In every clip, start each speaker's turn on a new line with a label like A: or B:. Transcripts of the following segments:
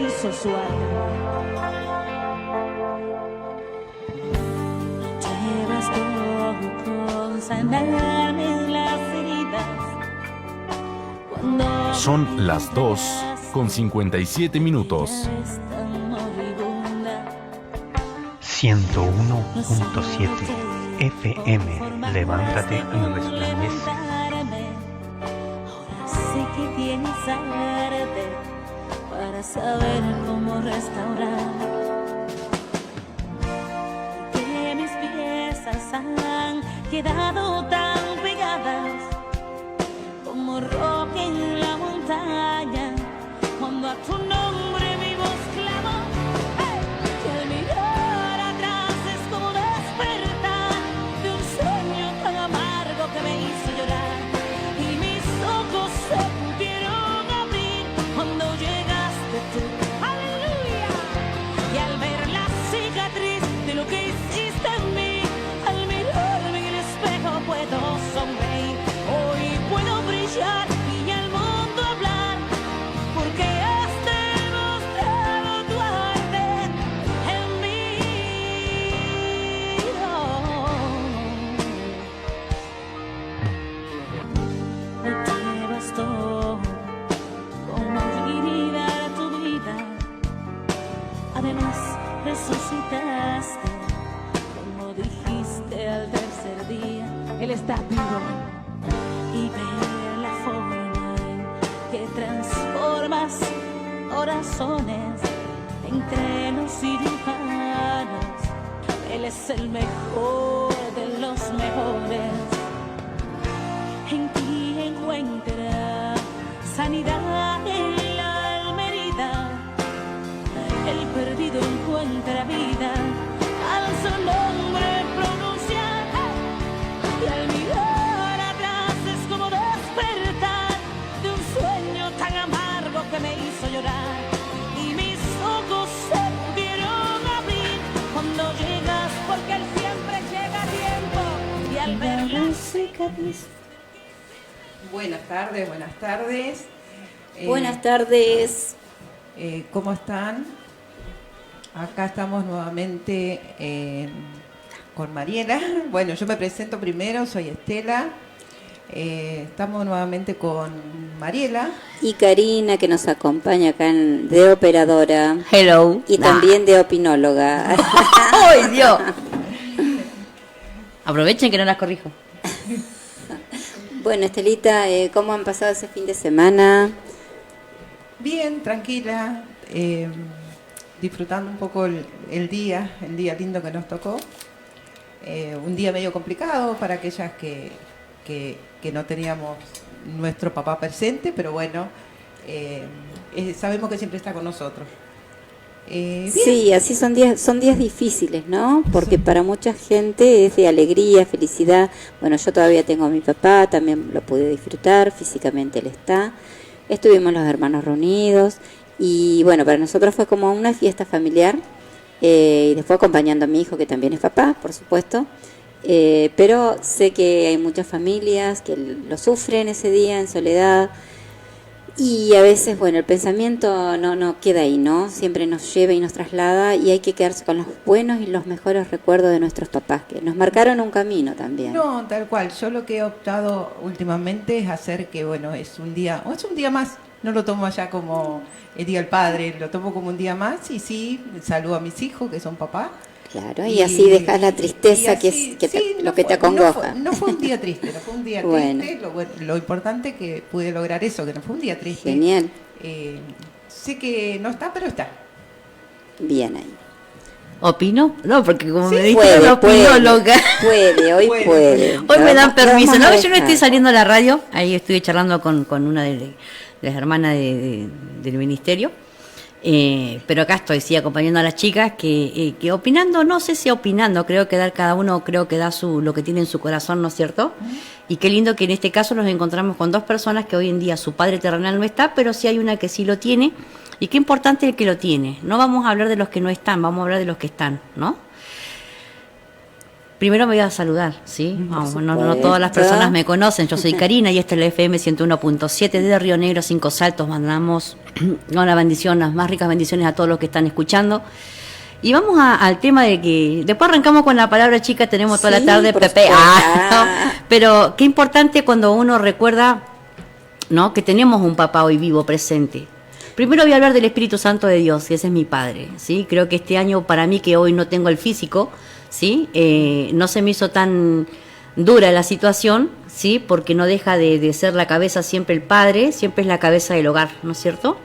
A: hizo suave. Te bastó con sanarme las heridas. Cuando
B: Son las 2:57.
C: 101.7 FM. Levántate y resplandece.
A: Ahora sé que tienes arte para saber cómo restaurar. Que mis piezas han quedado tan pegadas como roca en la montaña, cuando a tu nombre mi voz clamó. ¡Hey! Que al mirar atrás es como despertar de un sueño tan amargo que me hizo llorar, y mis ojos se pudieron abrir cuando llegaste tú. ¡Aleluya! Y al ver la cicatriz de lo que hiciste en mí, al mirarme en el espejo puedo sonreír. Hoy puedo brillar y al mundo hablar, porque has demostrado tu arte en mí. No te bastó como vida tu vida, además resucitaste, como dijiste al tercer día. Él está vivo. Y ver la forma en que transformas corazones entre los cirujanos. Él es el mejor de los mejores. En ti encuentra sanidad en la alma herida. El perdido encuentra vida al su nombre pronunciar. Y al mirar atrás es como despertar de un sueño tan amargo que me hizo llorar, y mis ojos se pudieron abrir cuando llegas, porque él siempre llega a tiempo. Y al ver la cicatriz.
D: Buenas tardes, buenas tardes.
E: Buenas tardes.
D: ¿Cómo están? Acá estamos nuevamente con Mariela. Bueno, yo me presento primero, soy Estela. Estamos nuevamente con Mariela.
E: Y Karina, que nos acompaña acá de operadora.
F: Hello.
E: Y también de opinóloga.
F: ¡Ay, Dios! Aprovechen que no las corrijo.
E: Bueno, Estelita, ¿cómo han pasado ese fin de semana?
D: Bien, tranquila. Disfrutando un poco el día lindo que nos tocó. Un día medio complicado para aquellas que no teníamos nuestro papá presente, pero bueno, sabemos que siempre está con nosotros.
E: Sí, así son días difíciles, ¿no? Porque para mucha gente es de alegría, felicidad. Bueno, yo todavía tengo a mi papá, también lo pude disfrutar, físicamente él está. Estuvimos los hermanos reunidos y bueno, para nosotros fue como una fiesta familiar, y después acompañando a mi hijo, que también es papá, por supuesto. Pero sé que hay muchas familias que lo sufren ese día en soledad, y a veces, bueno, el pensamiento no queda ahí, ¿no? Siempre nos lleva y nos traslada, y hay que quedarse con los buenos y los mejores recuerdos de nuestros papás, que nos marcaron un camino también.
D: No, tal cual. Yo lo que he optado últimamente es hacer que, bueno, es un día más. No lo tomo ya como el Día del Padre, lo tomo como un día más, y sí, saludo a mis hijos que son papás.
E: Claro, y así dejas la tristeza,
D: así,
E: que
D: sí,
E: lo que te acongoja.
D: No fue un día triste, no fue un día
E: Bueno.
D: triste. Lo importante es que pude lograr eso, que no fue un día triste.
E: Genial.
D: Sé que no está, pero está.
E: Bien ahí.
F: ¿Opino? No, porque como
E: Sí,
F: me dijeron la opinóloga.
E: Hoy puede.
F: Hoy me dan permiso.
E: Vamos
F: No,
E: a
F: yo no
E: dejar.
F: estoy saliendo a la radio. Ahí estoy charlando con una de las hermanas del ministerio. Pero acá estoy, sí, acompañando a las chicas que opinando, no sé si opinando, creo que cada uno da lo que tiene en su corazón, ¿no es cierto? Y qué lindo que en este caso nos encontramos con dos personas que hoy en día su padre terrenal no está, pero sí hay una que sí lo tiene, y qué importante el que lo tiene. No vamos a hablar de los que no están, vamos a hablar de los que están, ¿no? Primero me voy a saludar, ¿sí? Vamos, no
E: supuesto.
F: todas las personas me conocen. Yo soy Karina y esta es la FM 101.7 de Río Negro, 5 Saltos. Mandamos una bendición, las más ricas bendiciones a todos los que están escuchando. Y vamos al tema de que... Después arrancamos con la palabra chica, tenemos toda la tarde,
E: por
F: Pepe.
E: supuesto.
F: Pero qué importante cuando uno recuerda, ¿no?, que tenemos un papá hoy vivo, presente. Primero voy a hablar del Espíritu Santo de Dios, que ese es mi Padre, ¿sí? Creo que este año, para mí, que hoy no tengo el físico, ¿sí? No se me hizo tan dura la situación, ¿sí? Porque no deja de ser la cabeza siempre el padre, siempre es la cabeza del hogar, ¿no es cierto?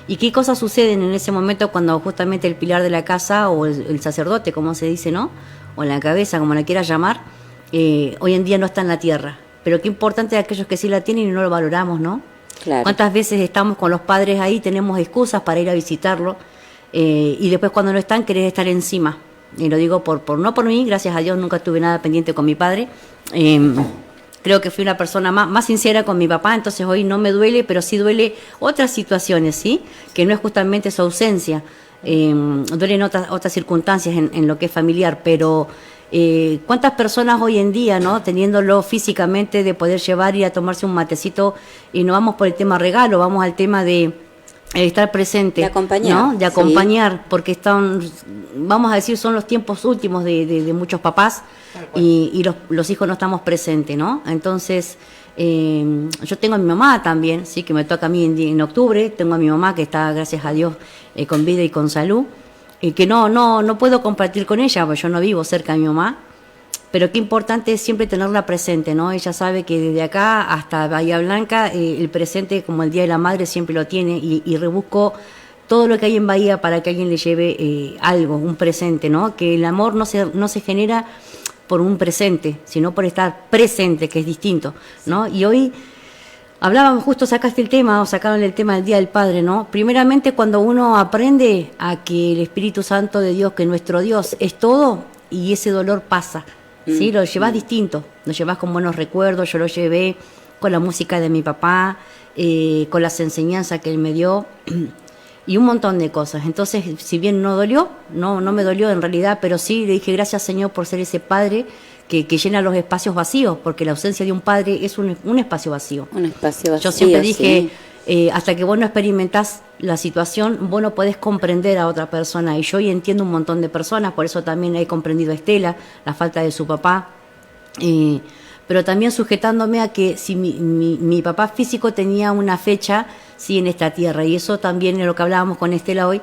F: ¿Y qué cosas suceden en ese momento cuando justamente el pilar de la casa o el sacerdote, como se dice, ¿no? O la cabeza, como la quieras llamar, hoy en día no está en la tierra? Pero qué importante es aquellos que sí la tienen y no lo valoramos, ¿no?
E: Claro.
F: ¿Cuántas veces estamos con los padres ahí, tenemos excusas para ir a visitarlo y después cuando no están querés estar encima? Y lo digo no por mí, gracias a Dios nunca tuve nada pendiente con mi padre. Creo que fui una persona más sincera con mi papá, entonces hoy no me duele, pero sí duele otras situaciones, ¿sí? Que no es justamente su ausencia, duelen otras circunstancias en lo que es familiar, pero cuántas personas hoy en día, ¿no?, teniéndolo físicamente, de poder llevar y a tomarse un matecito, y no vamos por el tema regalo, vamos al tema de estar presente,
E: de acompañar,
F: ¿no?, de acompañar, porque vamos a decir, son los tiempos últimos de muchos papás y los hijos no estamos presentes, ¿no? Entonces yo tengo a mi mamá también, sí, que me toca a mí en octubre, tengo a mi mamá que está, gracias a Dios, con vida y con salud, y que no puedo compartir con ella, porque yo no vivo cerca de mi mamá, pero qué importante es siempre tenerla presente, ¿no? Ella sabe que desde acá hasta Bahía Blanca, el presente, como el Día de la Madre, siempre lo tiene, y rebusco todo lo que hay en Bahía para que alguien le lleve algo, un presente, ¿no? Que el amor no se genera por un presente, sino por estar presente, que es distinto, ¿no? Y hoy hablábamos, justo sacaron el tema del Día del Padre, ¿no? Primeramente, cuando uno aprende a que el Espíritu Santo de Dios, que nuestro Dios es todo, y ese dolor pasa, ¿sí? Lo llevas distinto, lo llevas con buenos recuerdos. Yo lo llevé con la música de mi papá, con las enseñanzas que él me dio, y un montón de cosas. Entonces, si bien no dolió, no me dolió en realidad, pero sí le dije gracias, Señor, por ser ese Padre que llena los espacios vacíos, porque la ausencia de un padre es un espacio vacío.
E: Un espacio vacío.
F: Yo siempre dije, hasta que vos no experimentás la situación, vos no podés comprender a otra persona. Y yo hoy entiendo un montón de personas, por eso también he comprendido a Estela, la falta de su papá. Pero también sujetándome a que si mi papá físico tenía una fecha, sí, en esta tierra, y eso también es lo que hablábamos con Estela hoy.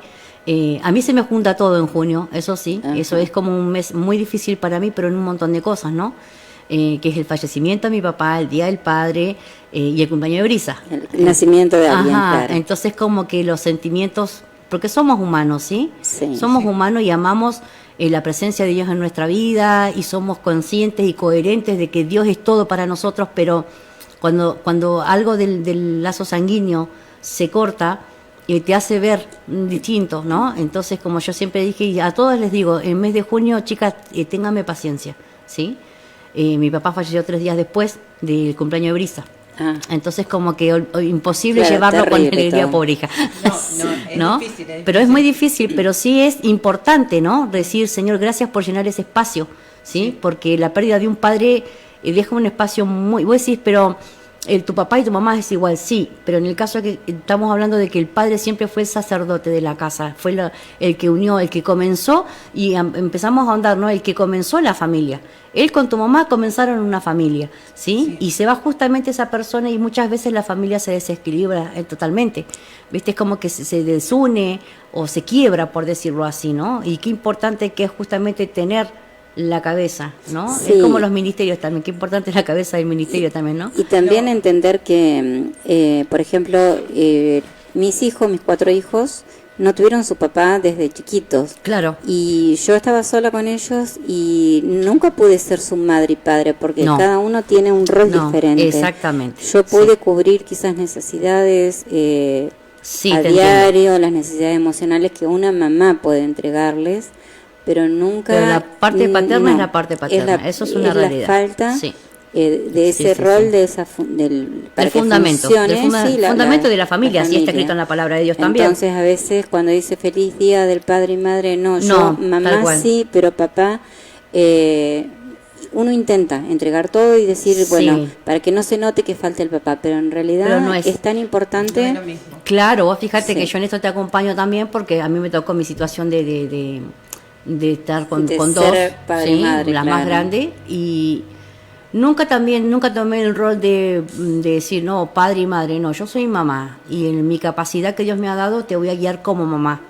F: A mí se me junta todo en junio, eso sí. Ajá. Eso es como un mes muy difícil para mí, pero en un montón de cosas, ¿no? Que es el fallecimiento de mi papá, el Día del Padre y el cumpleaños de Brisa.
E: El nacimiento de alguien, claro.
F: Entonces como que los sentimientos, porque somos humanos, ¿sí? Somos humanos y amamos la presencia de Dios en nuestra vida, y somos conscientes y coherentes de que Dios es todo para nosotros, pero cuando algo del lazo sanguíneo se corta, te hace ver distinto, ¿no? Entonces, como yo siempre dije, y a todos les digo, en el mes de junio, chicas, ténganme paciencia, ¿sí? Mi papá falleció 3 días después del cumpleaños de Brisa. Entonces, como que imposible llevarlo con alegría, pobre hija.
D: No, es difícil,
F: pero es muy difícil, pero sí es importante, ¿no? Decir, Señor, gracias por llenar ese espacio, ¿sí? Porque la pérdida de un padre deja un espacio muy... Vos decís, pero tu papá y tu mamá es igual, sí, pero en el caso que estamos hablando de que el padre siempre fue el sacerdote de la casa, fue el que unió, el que comenzó, y empezamos a ahondar, ¿no? El que comenzó la familia. Él con tu mamá comenzaron una familia, ¿sí? Y se va justamente esa persona, y muchas veces la familia se desequilibra totalmente, ¿viste? Es como que se desune o se quiebra, por decirlo así, ¿no? Y qué importante que es justamente tener la cabeza, ¿no? Sí. Es como los ministerios también, qué importante es la cabeza del ministerio también, ¿no?
E: Y también entender que, por ejemplo, mis 4 hijos, no tuvieron su papá desde chiquitos.
F: Claro.
E: Y yo estaba sola con ellos y nunca pude ser su madre y padre, porque cada uno tiene un rol diferente.
F: Exactamente.
E: Yo pude cubrir quizás necesidades a diario, las necesidades emocionales que una mamá puede entregarles, pero nunca...
F: Pero la parte paterna es la parte paterna, eso es una realidad.
E: La falta de ese rol, de esa
F: para que fundamento, fundamento de la familia, así está escrito en la palabra de Dios también.
E: Entonces a veces cuando dice feliz día del padre y madre, yo mamá sí, pero papá uno intenta entregar todo y decir,
F: Sí.
E: bueno, para que no se note que falta el papá, pero en realidad
F: Pero no es.
E: tan importante.
D: No es lo mismo.
F: Claro, vos fíjate
E: Sí.
F: que yo en esto te acompaño también porque a mí me tocó mi situación de estar con
E: De
F: dos,
E: ser padre y
F: ¿sí?
E: madre,
F: La más
E: claro.
F: grande, y nunca tomé el rol de decir, no, padre y madre, no, yo soy mamá y en mi capacidad que Dios me ha dado te voy a guiar como mamá.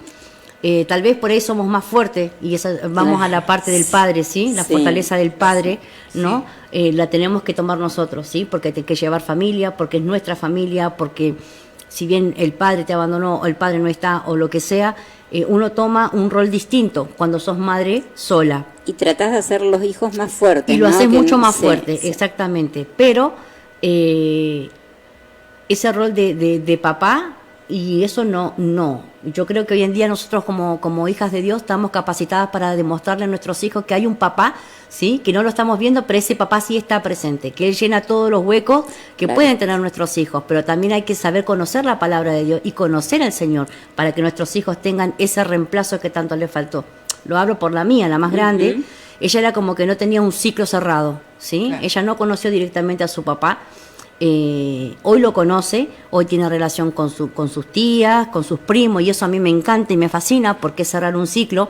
F: Tal vez por ahí somos más fuertes y vamos a la parte del padre, ¿sí? La
E: Sí.
F: fortaleza del padre, ¿no? La tenemos que tomar nosotros, ¿sí? Porque hay que llevar familia, porque es nuestra familia, porque si bien el padre te abandonó o el padre no está o lo que sea, uno toma un rol distinto cuando sos madre sola.
E: Y tratás de hacer los hijos más fuertes.
F: Y lo
E: ¿no?
F: haces
E: Que
F: mucho más
E: sí,
F: fuerte,
E: sí.
F: exactamente. Pero ese rol de papá, y eso no. Yo creo que hoy en día nosotros como hijas de Dios estamos capacitadas para demostrarle a nuestros hijos que hay un papá, ¿sí? Que no lo estamos viendo, pero ese papá sí está presente, que Él llena todos los huecos que
E: Claro.
F: pueden tener nuestros hijos, pero también hay que saber conocer la palabra de Dios y conocer al Señor para que nuestros hijos tengan ese reemplazo que tanto les faltó. Lo hablo por la mía, la más grande.
E: Ujú.
F: Ella era como que no tenía un ciclo cerrado, ¿sí?
D: Claro.
F: Ella no conoció directamente a su papá. Hoy lo conoce, hoy tiene relación con sus tías, con sus primos, y eso a mí me encanta y me fascina porque es cerrar un ciclo,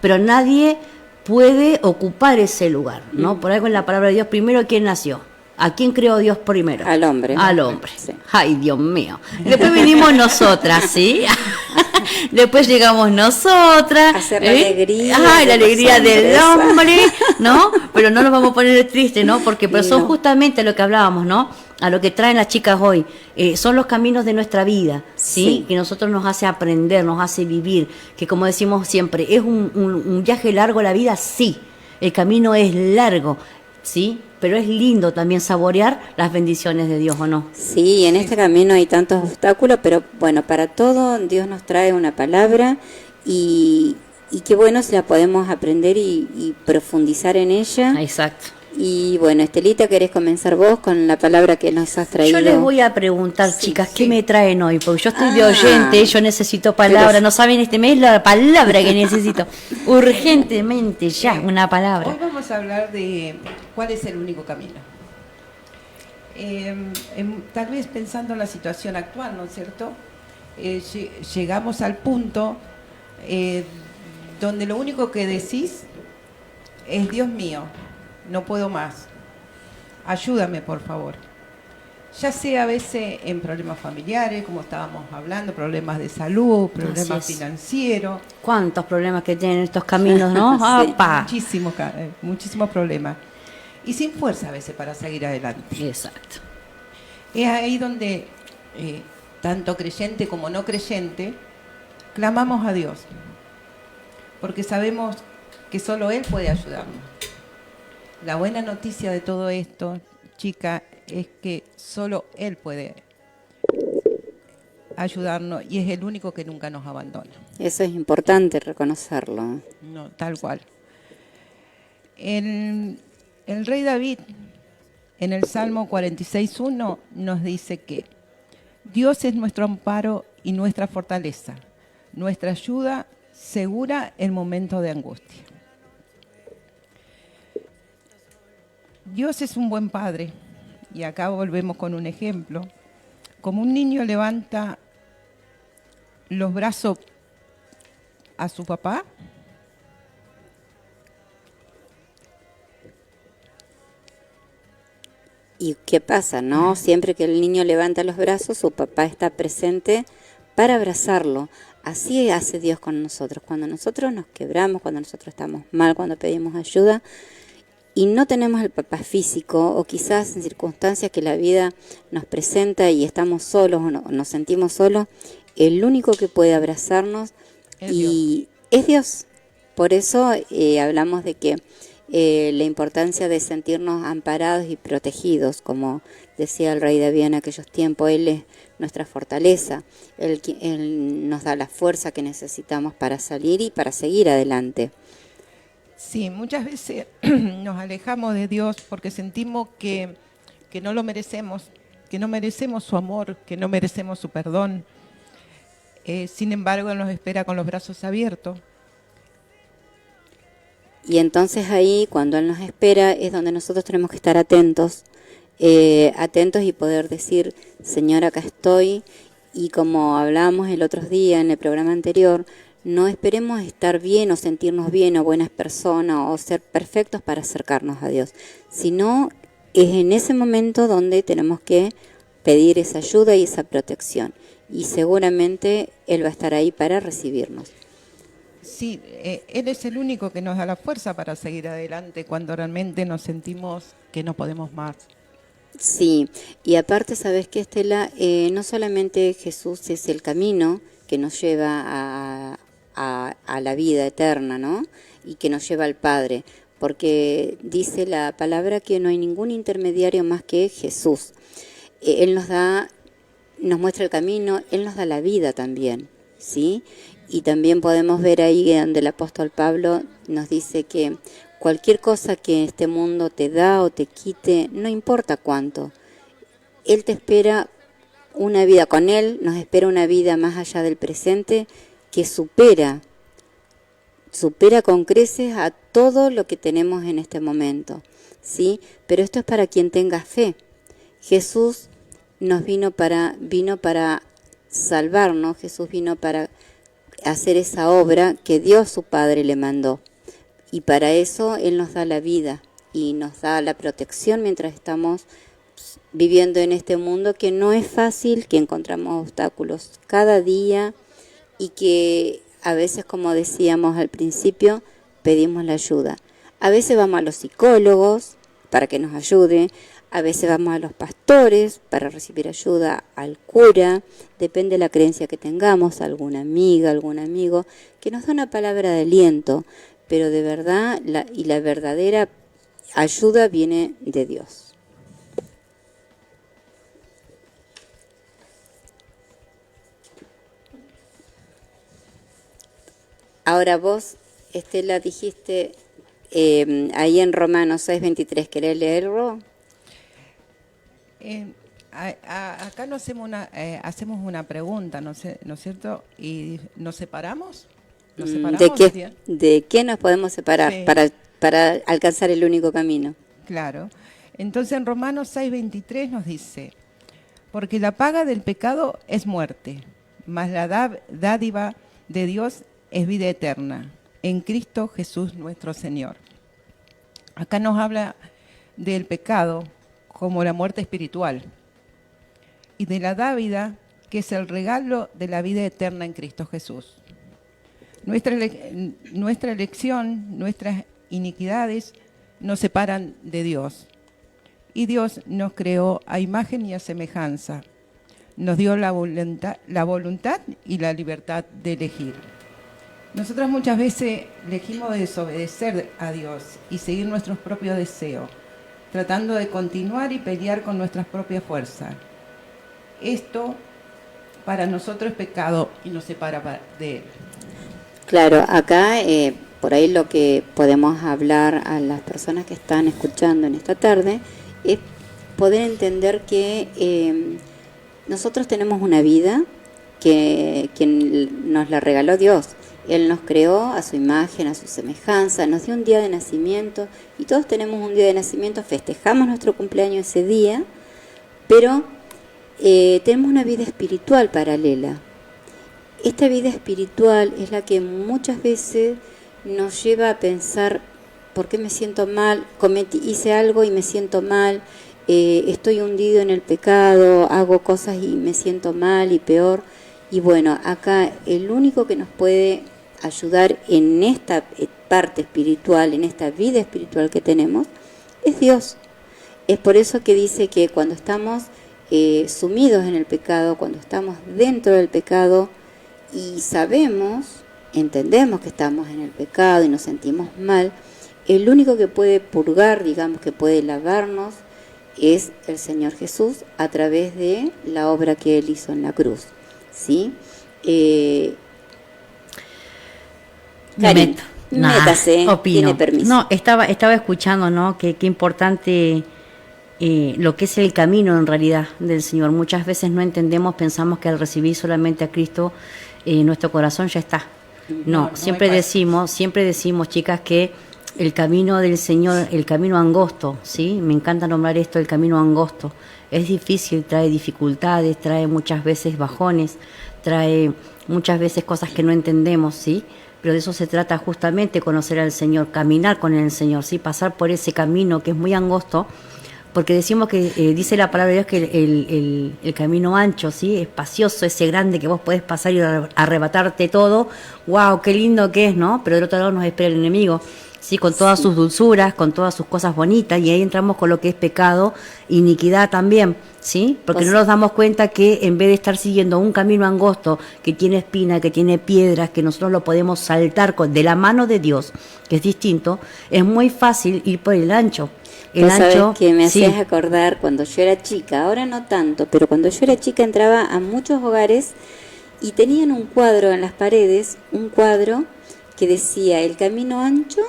F: pero nadie puede ocupar ese lugar, ¿no? Por algo en la palabra de Dios, primero, ¿quién nació? ¿A quién creó Dios primero?
E: Al hombre.
F: Al hombre.
E: Sí.
F: Ay, Dios mío. Después vinimos nosotras, ¿sí? Después llegamos nosotras.
E: Hacer la alegría
F: Ay, la
E: de los
F: alegría del
E: hombres.
F: hombre, ¿no? Pero no nos vamos a poner tristes, ¿no? Porque pero
E: Y
F: son
E: no.
F: justamente lo que hablábamos, ¿no? A lo que traen las chicas hoy. Son los caminos de nuestra vida, ¿sí?
E: Sí.
F: Que nosotros nos hace aprender, nos hace vivir. Que como decimos siempre, ¿es un viaje largo la vida? Sí. El camino es largo, ¿sí? Pero es lindo también saborear las bendiciones de Dios, ¿o no?
E: Sí, en este camino hay tantos obstáculos, pero bueno, para todo Dios nos trae una palabra y qué bueno si la podemos aprender y profundizar en ella.
F: Exacto.
E: Y bueno, Estelita, ¿querés comenzar vos con la palabra que nos has traído?
F: Yo les voy a preguntar,
E: Sí,
F: chicas,
E: sí.
F: ¿qué me traen hoy? Porque yo estoy de
E: Ah.
F: oyente, yo necesito palabra.
E: Pero-
F: No saben este mes la palabra que necesito. Urgentemente, ya, una
D: Hoy
F: palabra.
D: vamos a hablar de cuál es el único camino. Tal vez pensando en la situación actual, ¿no es cierto? Llegamos al punto donde lo único que decís es: Dios mío, no puedo más, ayúdame por favor. Ya sea a veces en problemas familiares, como estábamos hablando, problemas de salud, problemas
F: Así es.
D: financieros,
F: ¿Cuántos problemas que tienen estos caminos, no?
E: Sí.
F: ¡Apa!
D: muchísimos problemas. Y sin fuerza a veces para seguir adelante.
F: Exacto.
D: Es ahí donde tanto creyente como no creyente clamamos a Dios, porque sabemos que solo Él puede ayudarnos. La buena noticia de todo esto, chica, es que solo Él puede ayudarnos y es el único que nunca nos abandona.
E: Eso es importante reconocerlo.
D: No, tal cual. El rey David, en el Salmo 46:1, nos dice que Dios es nuestro amparo y nuestra fortaleza, nuestra ayuda segura en momento de angustia. Dios es un buen padre, y acá volvemos con un ejemplo. Como un niño levanta los brazos a su papá,
E: ¿Y qué pasa, no? Siempre que el niño levanta los brazos, su papá está presente para abrazarlo. Así hace Dios con nosotros. Cuando nosotros nos quebramos, cuando nosotros estamos mal, cuando pedimos ayuda y no tenemos el papá físico, o quizás en circunstancias que la vida nos presenta y estamos solos o nos sentimos solos, el único que puede abrazarnos es Dios. Por eso hablamos de que la importancia de sentirnos amparados y protegidos, como decía el rey David en aquellos tiempos. Él es nuestra fortaleza, él nos da la fuerza que necesitamos para salir y para seguir adelante.
D: Sí, muchas veces nos alejamos de Dios porque sentimos que no lo merecemos, que no merecemos su amor, que no merecemos su perdón. Sin embargo, Él nos espera con los brazos abiertos.
E: Y entonces ahí, cuando Él nos espera, es donde nosotros tenemos que estar atentos, atentos y poder decir, Señor, acá estoy. Y como hablábamos el otro día en el programa anterior, no esperemos estar bien o sentirnos bien o buenas personas o ser perfectos para acercarnos a Dios, sino es en ese momento donde tenemos que pedir esa ayuda y esa protección. Y seguramente Él va a estar ahí para recibirnos.
D: Sí, Él es el único que nos da la fuerza para seguir adelante cuando realmente nos sentimos que no podemos más.
E: Sí, y aparte, ¿sabes qué, Estela? No solamente Jesús es el camino que nos lleva a la vida eterna, ¿no? Y que nos lleva al Padre, porque dice la palabra que no hay ningún intermediario más que Jesús. Él nos muestra el camino, Él nos da la vida también, ¿sí? Y también podemos ver ahí donde el apóstol Pablo nos dice que cualquier cosa que este mundo te da o te quite, no importa cuánto, Él te espera una vida, con Él nos espera una vida más allá del presente que supera con creces a todo lo que tenemos en este momento, ¿sí? Pero esto es para quien tenga fe. Jesús vino para salvarnos, Jesús vino para hacer esa obra que Dios su Padre le mandó. Y para eso Él nos da la vida y nos da la protección mientras estamos viviendo en este mundo que no es fácil, que encontramos obstáculos cada día y que a veces, como decíamos al principio, pedimos la ayuda. A veces vamos a los psicólogos para que nos ayude, a veces vamos a los pastores para recibir ayuda, al cura, depende de la creencia que tengamos, alguna amiga, algún amigo, que nos da una palabra de aliento, pero de verdad, la verdadera ayuda viene de Dios. Ahora vos, Estela, dijiste ahí en Romanos 6:23, ¿querés leerlo?
D: Acá nos hacemos una pregunta, ¿no es cierto? ¿Y nos separamos? ¿Nos separamos?
E: ¿De qué nos podemos separar
D: Sí.
E: para alcanzar el único camino?
D: Claro. Entonces en Romanos 6:23 nos dice, porque la paga del pecado es muerte, mas la dádiva de Dios es vida eterna, en Cristo Jesús nuestro Señor. Acá nos habla del pecado como la muerte espiritual y de la dávida, que es el regalo de la vida eterna en Cristo Jesús. Nuestra elección, nuestras iniquidades nos separan de Dios. Y Dios nos creó a imagen y a semejanza. Nos dio la voluntad y la libertad de elegir. Nosotros muchas veces elegimos desobedecer a Dios y seguir nuestros propios deseos, tratando de continuar y pelear con nuestras propias fuerzas. Esto para nosotros es pecado y nos separa de Él.
E: Claro, acá por ahí lo que podemos hablar a las personas que están escuchando en esta tarde es poder entender que nosotros tenemos una vida que nos la regaló Dios. Él nos creó a su imagen, a su semejanza, nos dio un día de nacimiento y todos tenemos un día de nacimiento, festejamos nuestro cumpleaños ese día, pero tenemos una vida espiritual paralela. Esta vida espiritual es la que muchas veces nos lleva a pensar, ¿por qué me siento mal? Hice algo y me siento mal, estoy hundido en el pecado, hago cosas y me siento mal y peor. Y bueno, acá el único que nos puede ayudar en esta parte espiritual, en esta vida espiritual que tenemos, es Dios. Es por eso que dice que cuando estamos sumidos en el pecado, cuando estamos dentro del pecado y entendemos que estamos en el pecado y nos sentimos mal, el único que puede purgar, digamos, que puede lavarnos, es el Señor Jesús a través de la obra que Él hizo en la cruz. ¿Sí? Karen, métase,
F: opino.
E: Tiene permiso.
F: No, estaba escuchando, ¿no? Qué importante lo que es el camino en realidad del Señor. Muchas veces no entendemos, pensamos que al recibir solamente a Cristo, nuestro corazón ya está. No, siempre decimos, chicas, que el camino del Señor, el camino angosto, ¿sí? Me encanta nombrar esto, el camino angosto. Es difícil, trae dificultades, trae muchas veces bajones, trae muchas veces cosas que no entendemos, ¿sí? Pero de eso se trata justamente, conocer al Señor, caminar con el Señor, ¿sí? Pasar por ese camino que es muy angosto, porque decimos que, dice la palabra de Dios que el camino ancho, ¿sí? Espacioso, ese grande que vos podés pasar y arrebatarte todo. ¡Wow! ¡Qué lindo que es!, ¿no? Pero del otro lado nos espera el enemigo, ¿sí? Con todas sus dulzuras, con todas sus cosas bonitas, y ahí entramos con lo que es pecado, iniquidad también, ¿sí? Porque
E: Pues,
F: no nos damos cuenta que en vez de estar siguiendo un camino angosto, que tiene espina, que tiene piedras, que nosotros lo podemos saltar de la mano de Dios, que es distinto, es muy fácil ir por el ancho. El
E: vos
F: ancho,
E: sabés que me
F: sí.
E: hacías acordar cuando yo era chica, ahora no tanto, pero cuando yo era chica entraba a muchos hogares y tenían un cuadro en las paredes, un cuadro que decía el camino ancho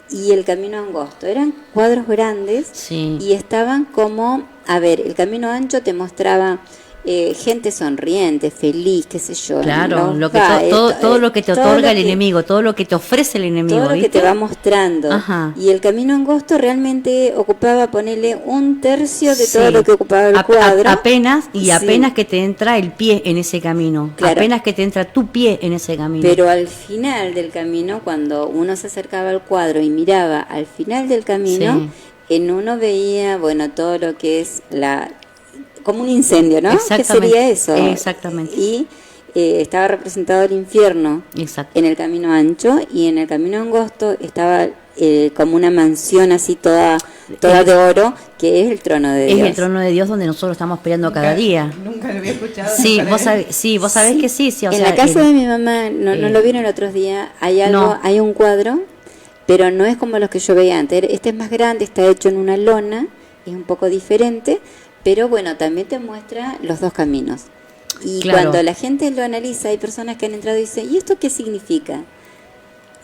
E: y el camino angosto. Eran cuadros grandes
F: Sí.
E: y estaban como, a ver, el camino ancho te mostraba gente sonriente, feliz, qué sé yo.
F: Claro,
E: los
F: lo que
E: ga-
F: todo lo que te
E: todo
F: otorga
E: lo
F: el
E: que-
F: enemigo, todo lo que te ofrece el enemigo,
E: todo lo que
F: ¿viste?
E: te va mostrando.
F: Ajá.
E: Y el camino angosto realmente ocupaba, ponerle un tercio de
F: Sí.
E: todo lo que ocupaba el cuadro.
F: Apenas, y
E: Sí.
F: apenas que te entra el pie en ese camino,
E: Claro.
F: apenas que te entra tu pie en ese camino.
E: Pero al final del camino, cuando uno se acercaba al cuadro y miraba al final del camino, en uno veía, bueno, todo lo que es como un incendio, ¿no? ¿Qué
F: Exactamente.
E: sería eso?
F: Exactamente.
E: Y estaba representado el infierno
F: Exacto.
E: en el camino ancho, y en el camino angosto estaba como una mansión así toda de oro, que es el trono de
F: Es
E: Dios.
F: el trono de Dios donde nosotros estamos peleando cada día.
D: Nunca lo había escuchado.
F: Sí,
D: nunca lo
F: vos
D: había-
F: sabés que sí, o
E: en
F: sea,
E: la casa de mi mamá, no lo vieron el otro día, hay algo,
F: no.
E: hay un cuadro, pero no es como los que yo veía antes. Este es más grande, está hecho en una lona, es un poco diferente, pero bueno, también te muestra los dos caminos. Y
F: Claro.
E: cuando la gente lo analiza, hay personas que han entrado y dicen, ¿y esto qué significa?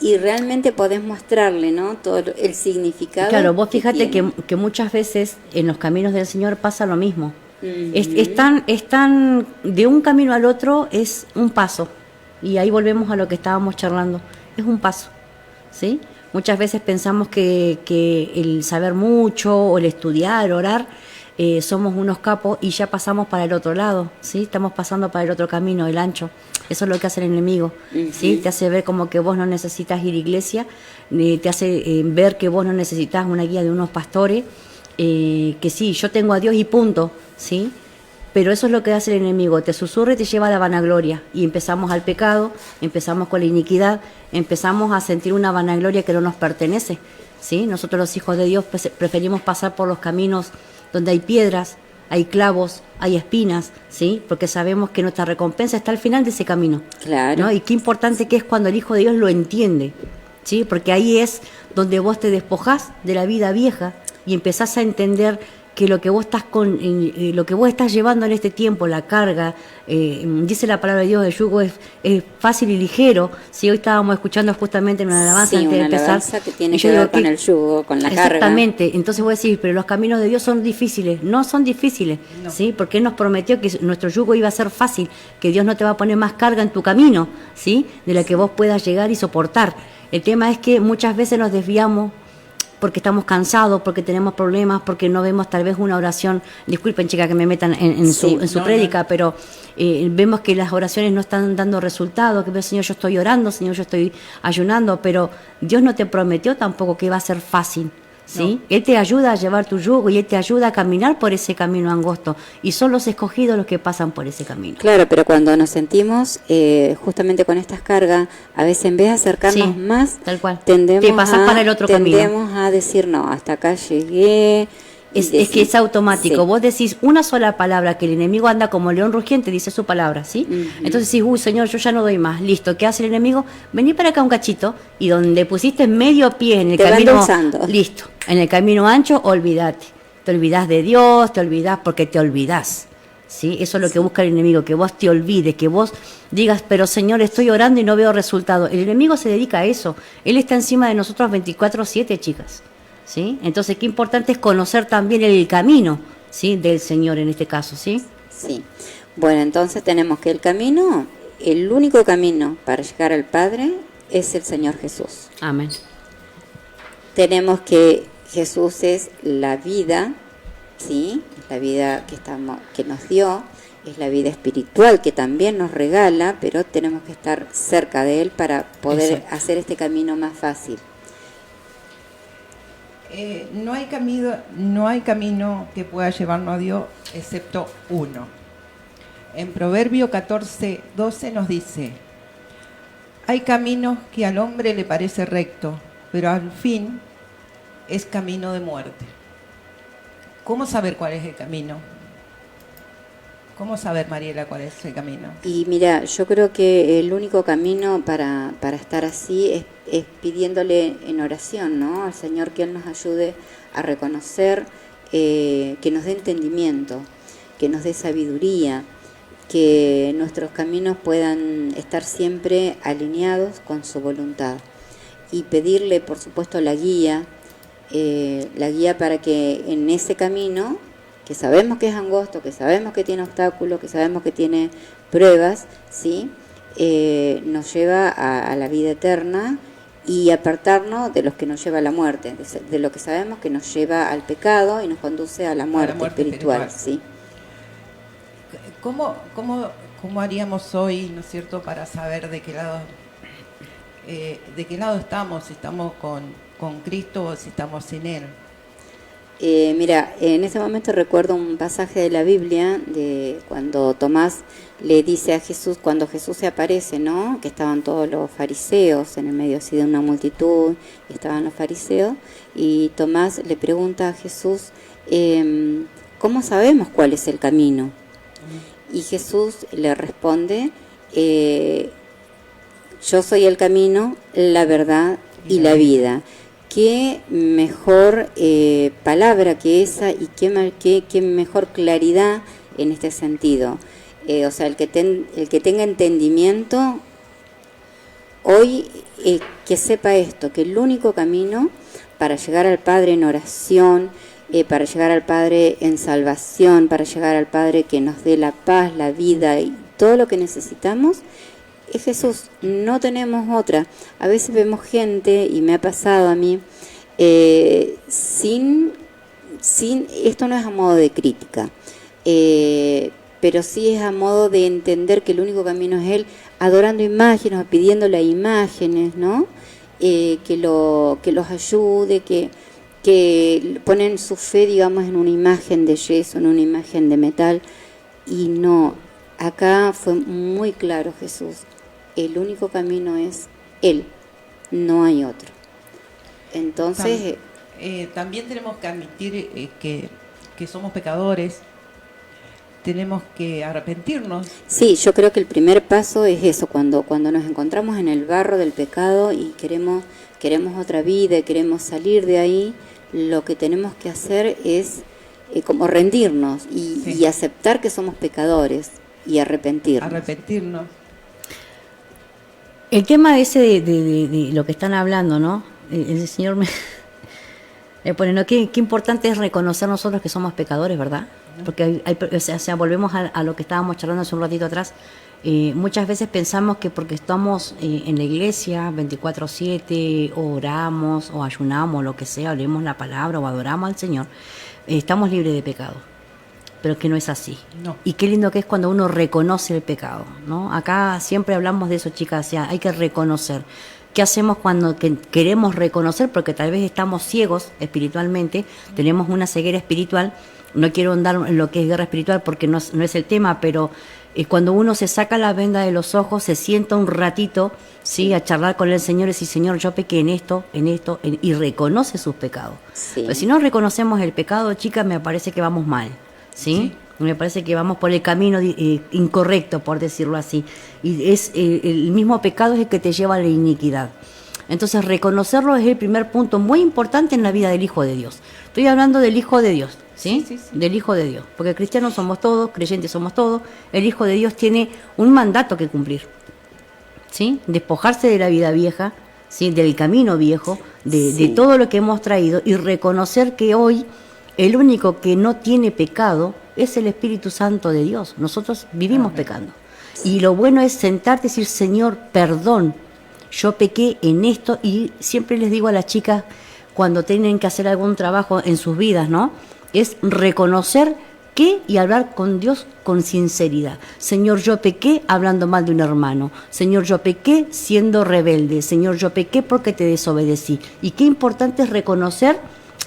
E: Y realmente podés mostrarle, ¿no? Todo el significado.
F: Claro, vos fíjate
E: tiene.
F: que muchas veces en los caminos del Señor pasa lo mismo.
E: Ujú.
F: Es tan de un camino al otro es un paso. Y ahí volvemos a lo que estábamos charlando. Es un paso, ¿sí? Muchas veces pensamos que el saber mucho o el estudiar, orar, somos unos capos y ya pasamos para el otro lado, ¿sí? Estamos pasando para el otro camino, el ancho. Eso es lo que hace el enemigo, ¿sí? Te hace ver como que vos no necesitas ir a iglesia, te hace ver que vos no necesitas una guía de unos pastores, que sí, yo tengo a Dios y punto, ¿sí? Pero eso es lo que hace el enemigo, te susurra y te lleva a la vanagloria. Y empezamos al pecado, empezamos con la iniquidad, empezamos a sentir una vanagloria que no nos pertenece, ¿sí? Nosotros los hijos de Dios preferimos pasar por los caminos donde hay piedras, hay clavos, hay espinas, ¿sí? Porque sabemos que nuestra recompensa está al final de ese camino.
E: Claro.
F: ¿No? Y qué importante que es cuando el Hijo de Dios lo entiende, ¿sí? Porque ahí es donde vos te despojás de la vida vieja y empezás a entender que lo que vos estás lo que vos estás llevando en este tiempo, la carga, dice la palabra de Dios, el yugo es fácil y ligero. Si hoy estábamos escuchando justamente en una alabanza
E: Sí,
F: antes de
E: una
F: empezar,
E: alabanza que tiene
F: y yo
E: que ver
F: digo
E: con
F: que-
E: el yugo, con la carga.
F: Exactamente, entonces voy a decir, pero los caminos de Dios son difíciles. No son difíciles, ¿sí? Porque Él nos prometió que nuestro yugo iba a ser fácil, que Dios no te va a poner más carga en tu camino, ¿sí? De la que vos puedas llegar y soportar. El tema es que muchas veces nos desviamos porque estamos cansados, porque tenemos problemas, porque no vemos tal vez una oración, disculpen chicas que me metan en
E: Sí,
F: su prédica, pero vemos que las oraciones no están dando resultados, que Señor yo estoy orando, Señor yo estoy ayunando, pero Dios no te prometió tampoco que va a ser fácil, ¿sí? Él te ayuda a llevar tu yugo y Él te ayuda a caminar por ese camino angosto, y son los escogidos los que pasan por ese camino.
E: Claro, pero cuando nos sentimos justamente con estas cargas, a veces en vez de acercarnos
F: Sí,
E: más,
F: tal cual.
E: tendemos
F: Te pasás para el otro camino.
E: tendemos a decir, no, hasta acá llegué. y
F: Es que es automático.
E: Sí.
F: Vos decís una sola palabra, que el enemigo anda como león rugiente, dice su palabra, ¿sí? Entonces decís, uy, Señor, yo ya no doy más. Listo, ¿qué hace el enemigo? Vení para acá un cachito, y donde pusiste medio pie en el
E: Te va
F: camino,
E: endulzando.
F: listo, en el camino ancho, olvídate. Te olvidás de Dios, te olvidás porque te olvidás. ¿Sí? Eso es lo que busca el enemigo, que vos te olvides, que vos digas, pero Señor, estoy orando y no veo resultado. El enemigo se dedica a eso. Él está encima de nosotros 24/7, chicas. ¿Sí? Entonces, qué importante es conocer también el camino, ¿sí? Del Señor en este caso, ¿sí?
E: Sí. Bueno, entonces tenemos que el único camino para llegar al Padre es el Señor Jesús.
F: Amén.
E: tenemos que Jesús es la vida, ¿sí? La vida que nos dio, es la vida espiritual que también nos regala, pero tenemos que estar cerca de Él para poder hacer este camino más fácil.
D: No hay camino que pueda llevarnos a Dios excepto uno. En Proverbio 14:12 nos dice: hay caminos que al hombre le parece recto, pero al fin es camino de muerte. ¿Cómo saber cuál es el camino? ¿Cómo saber, Mariela, cuál es el camino?
E: Y mira, yo creo que el único camino para estar así es pidiéndole en oración, ¿no? Al Señor que Él nos ayude a reconocer, que nos dé entendimiento, que nos dé sabiduría, que nuestros caminos puedan estar siempre alineados con su voluntad. Y pedirle, por supuesto, la guía para que en ese camino, que sabemos que es angosto, que sabemos que tiene obstáculos, que sabemos que tiene pruebas, ¿sí? Nos lleva a la vida eterna y apartarnos de los que nos lleva a la muerte, de lo que sabemos que nos lleva al pecado y nos conduce a la muerte espiritual, ¿sí?
D: ¿Cómo haríamos hoy, ¿no es cierto?, para saber de qué lado estamos, si estamos con Cristo o si estamos sin Él?
E: Mira, en ese momento recuerdo un pasaje de la Biblia de cuando Tomás le dice a Jesús, cuando Jesús se aparece, ¿no? Que estaban todos los fariseos en el medio así de una multitud, y estaban los fariseos, y Tomás le pregunta a Jesús, ¿cómo sabemos cuál es el camino? Y Jesús le responde, yo soy el camino, la verdad y la vida. Qué mejor palabra que esa y qué mejor claridad en este sentido. O sea, el que tenga entendimiento hoy, que sepa esto, que el único camino para llegar al Padre en oración, para llegar al Padre en salvación, para llegar al Padre que nos dé la paz, la vida y todo lo que necesitamos, es Jesús. No tenemos otra. A veces vemos gente, y me ha pasado a mí, sin esto no es a modo de crítica, pero sí es a modo de entender que el único camino es Él, adorando imágenes, pidiéndole a imágenes, ¿no? Que los ayude, que ponen su fe, digamos, en una imagen de yeso, en una imagen de metal, y no. Acá fue muy claro Jesús. El único camino es Él, no hay otro. Entonces...
D: También tenemos que admitir que somos pecadores, tenemos que arrepentirnos.
E: Sí, yo creo que el primer paso es eso, cuando nos encontramos en el barro del pecado y queremos otra vida, queremos salir de ahí, lo que tenemos que hacer es como rendirnos y aceptar que somos pecadores y arrepentirnos.
F: El tema ese de lo que están hablando, ¿no? El Señor me pone, ¿no? Qué importante es reconocer nosotros que somos pecadores, ¿verdad? Porque o sea, volvemos a lo que estábamos charlando hace un ratito atrás. Muchas veces pensamos que porque estamos en la iglesia 24/7, o oramos, o ayunamos, lo que sea, o leemos la palabra, o adoramos al Señor, estamos libres de pecado. Pero que no es así. No. Y qué lindo que es cuando uno reconoce el pecado, ¿no? Acá siempre hablamos de eso, chicas, o sea, hay que reconocer. ¿Qué hacemos cuando queremos reconocer? Porque tal vez estamos ciegos espiritualmente, tenemos una ceguera espiritual. No quiero andar en lo que es guerra espiritual porque no es el tema, pero cuando uno se saca la venda de los ojos, se sienta un ratito, ¿sí? A charlar con el Señor y decir, Señor, yo pequé en esto, y reconoce sus pecados. Sí. Pero si no reconocemos el pecado, chicas, me parece que vamos mal. ¿Sí? Me parece que vamos por el camino incorrecto, por decirlo así. Y es el mismo pecado es el que te lleva a la iniquidad. Entonces, reconocerlo es el primer punto muy importante en la vida del Hijo de Dios. Estoy hablando del Hijo de Dios, ¿sí? Sí. Del Hijo de Dios. Porque cristianos somos todos, creyentes somos todos. El Hijo de Dios tiene un mandato que cumplir, ¿sí? Despojarse de la vida vieja, ¿sí? Del camino viejo, de todo lo que hemos traído, y reconocer que hoy el único que no tiene pecado es el Espíritu Santo de Dios. Nosotros vivimos pecando. Y lo bueno es sentarte y decir, Señor, perdón, yo pequé en esto. Y siempre les digo a las chicas, cuando tienen que hacer algún trabajo en sus vidas, ¿no? Es reconocer que y hablar con Dios con sinceridad. Señor, yo pequé hablando mal de un hermano. Señor, yo pequé siendo rebelde. Señor, yo pequé porque te desobedecí. Y qué importante es reconocer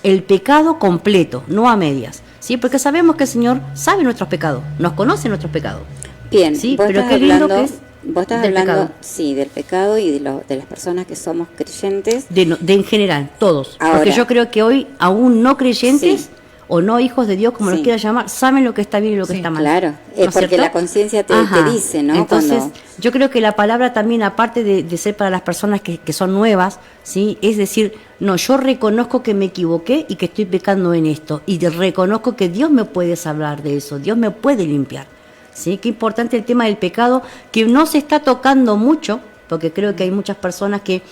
F: el pecado completo, no a medias, ¿sí? Porque sabemos que el Señor sabe nuestros pecados, nos conoce nuestros pecados.
E: Bien,
F: Sí,
E: vos
F: pero
E: estás
F: qué lindo
E: hablando,
F: que es
E: vos estás
F: del
E: hablando,
F: pecado.
E: sí, del pecado y de las personas que somos creyentes.
F: De en general, todos.
E: Ahora.
F: Porque yo creo que hoy aún no creyentes
E: Sí.
F: o no hijos de Dios, como
E: Sí.
F: los quieras llamar, saben lo que está bien y lo que
D: Sí,
F: está mal.
E: Claro,
F: ¿No es
E: porque
F: cierto?
E: la conciencia te
F: Ajá.
E: dice, ¿no?
F: Entonces,
E: Cuando-
F: yo creo que la palabra también, aparte de ser para las personas que son nuevas, ¿sí? Es decir, no, yo reconozco que me equivoqué y que estoy pecando en esto. Y reconozco que Dios me puede salvar de eso, Dios me puede limpiar. ¿Sí? Qué importante el tema del pecado, que no se está tocando mucho, porque creo que hay muchas personas que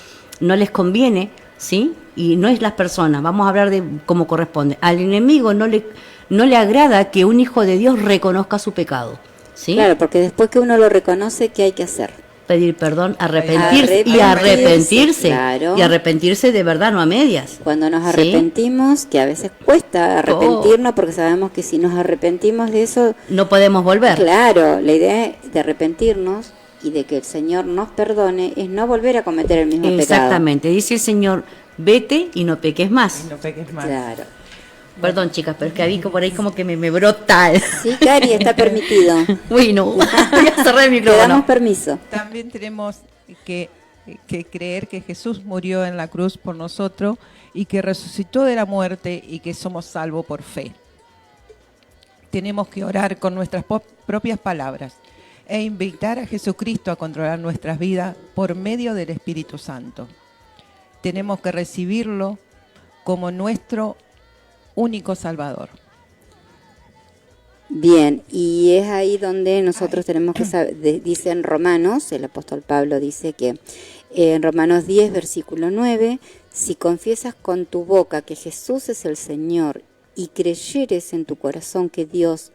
F: no les conviene, ¿sí? Y no es las personas, vamos a hablar de cómo corresponde. Al enemigo no le agrada que un hijo de Dios reconozca su pecado, ¿sí?
E: Claro, porque después que uno lo reconoce, ¿qué hay que hacer?
F: Pedir perdón, arrepentirse y
E: Arrepentirse,
F: arrepentirse
E: claro.
F: y arrepentirse de verdad, no a medias.
E: Cuando nos
F: ¿Sí?
E: arrepentimos, que a veces cuesta arrepentirnos, porque sabemos que si nos arrepentimos de eso,
F: No podemos volver.
E: claro, la idea de arrepentirnos y de que el Señor nos perdone es no volver a cometer el mismo pecado.
F: Exactamente, dice el Señor, vete y no peques más.
D: Y no peques más.
E: Claro.
F: Perdón, chicas, pero es que a mí por ahí como que me brota.
E: Sí, Cari, está permitido.
F: Uy, no, voy a cerrar el
E: Te
F: micrófono.
E: damos permiso.
D: También tenemos que creer que Jesús murió en la cruz por nosotros y que resucitó de la muerte y que somos salvos por fe. Tenemos que orar con nuestras propias palabras e invitar a Jesucristo a controlar nuestras vidas por medio del Espíritu Santo. Tenemos que recibirlo como nuestro único Salvador.
E: Bien, y es ahí donde nosotros tenemos que saber, dice en Romanos, el apóstol Pablo dice que en Romanos 10, versículo 9, si confiesas con tu boca que Jesús es el Señor y creyeres en tu corazón que Dios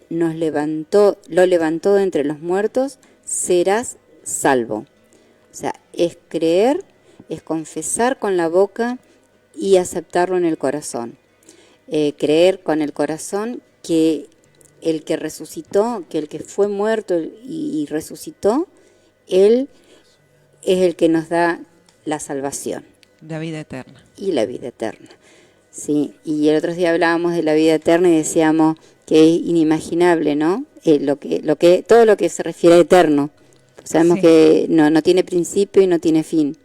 E: lo levantó de entre los muertos, serás salvo. O sea, es creer, es confesar con la boca y aceptarlo en el corazón. Creer con el corazón que el que resucitó, que el que fue muerto y resucitó, Él es el que nos da la salvación
D: La vida eterna.
E: y la vida eterna. Sí, y el otro día hablábamos de la vida eterna y decíamos que es inimaginable, ¿no? Todo lo que se refiere a eterno. Sabemos
D: Sí.
E: que no tiene principio y no tiene fin.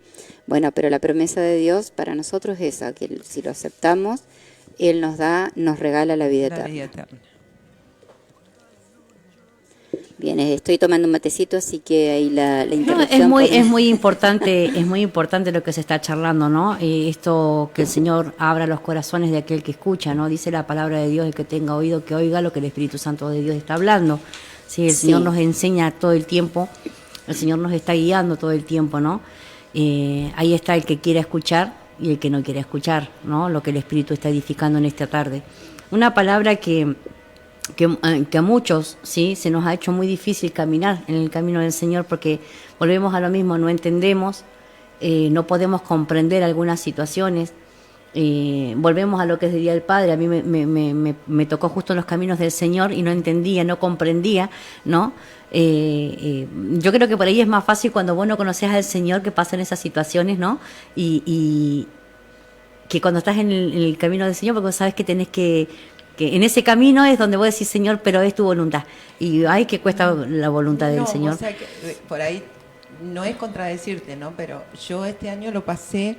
E: Bueno, pero la promesa de Dios para nosotros es esa, que si lo aceptamos, Él nos regala la vida
D: La
E: eterna.
D: vida eterna.
E: Bien, estoy tomando un matecito, así que ahí la
F: No,
E: interrupción.
F: es muy importante lo que se está charlando, ¿no? Esto que el Señor abra los corazones de aquel que escucha, ¿no? Dice la palabra de Dios, el que tenga oído que oiga lo que el Espíritu Santo de Dios está hablando. Sí, el
E: Sí.
F: Señor nos enseña todo el tiempo, el Señor nos está guiando todo el tiempo, ¿no? Ahí está el que quiere escuchar y el que no quiere escuchar, ¿no? Lo que el Espíritu está edificando en esta tarde. Una palabra que a muchos sí se nos ha hecho muy difícil caminar en el camino del Señor, porque volvemos a lo mismo, no entendemos, no podemos comprender algunas situaciones, volvemos a lo que es el Día del Padre. A mí me tocó justo en los caminos del Señor y no entendía, no comprendía, ¿no? Yo creo que por ahí es más fácil cuando vos no conoces al Señor que pasan esas situaciones, ¿no? Y que cuando estás en el camino del Señor, porque vos sabes que tenés que en ese camino es donde vos decís, Señor, pero es tu voluntad. Y ay, que cuesta la voluntad del
D: No,
F: Señor.
D: o sea que, por ahí no es contradecirte, ¿no? Pero yo este año lo pasé,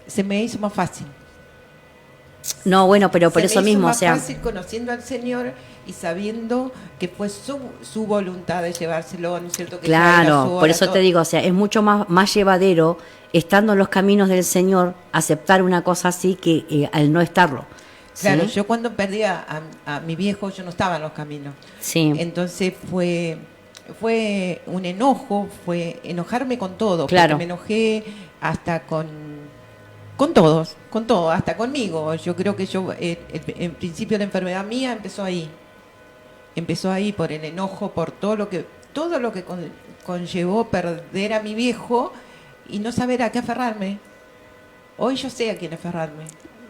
D: se me hizo más fácil.
F: No, bueno, pero por
D: Se
F: eso
D: me hizo
F: mismo, o
D: más
F: sea,
D: fácil conociendo al Señor y sabiendo que fue su voluntad de llevárselo, ¿no es cierto? Que ya era su
F: claro, por
D: hora,
F: eso
D: todo.
F: te digo, o sea, es mucho más llevadero estando en los caminos del Señor aceptar una cosa así que al no estarlo.
D: Claro,
F: ¿sí?
D: yo cuando perdí a mi viejo, yo no estaba en los caminos.
F: Sí.
D: Entonces fue un enojo, fue enojarme con todo.
F: Claro.
D: Porque me enojé hasta con todos, con todo, hasta conmigo. Yo creo que en principio la enfermedad mía empezó ahí. Empezó ahí por el enojo, por todo lo que conllevó perder a mi viejo y no saber a qué aferrarme. Hoy yo sé a quién aferrarme.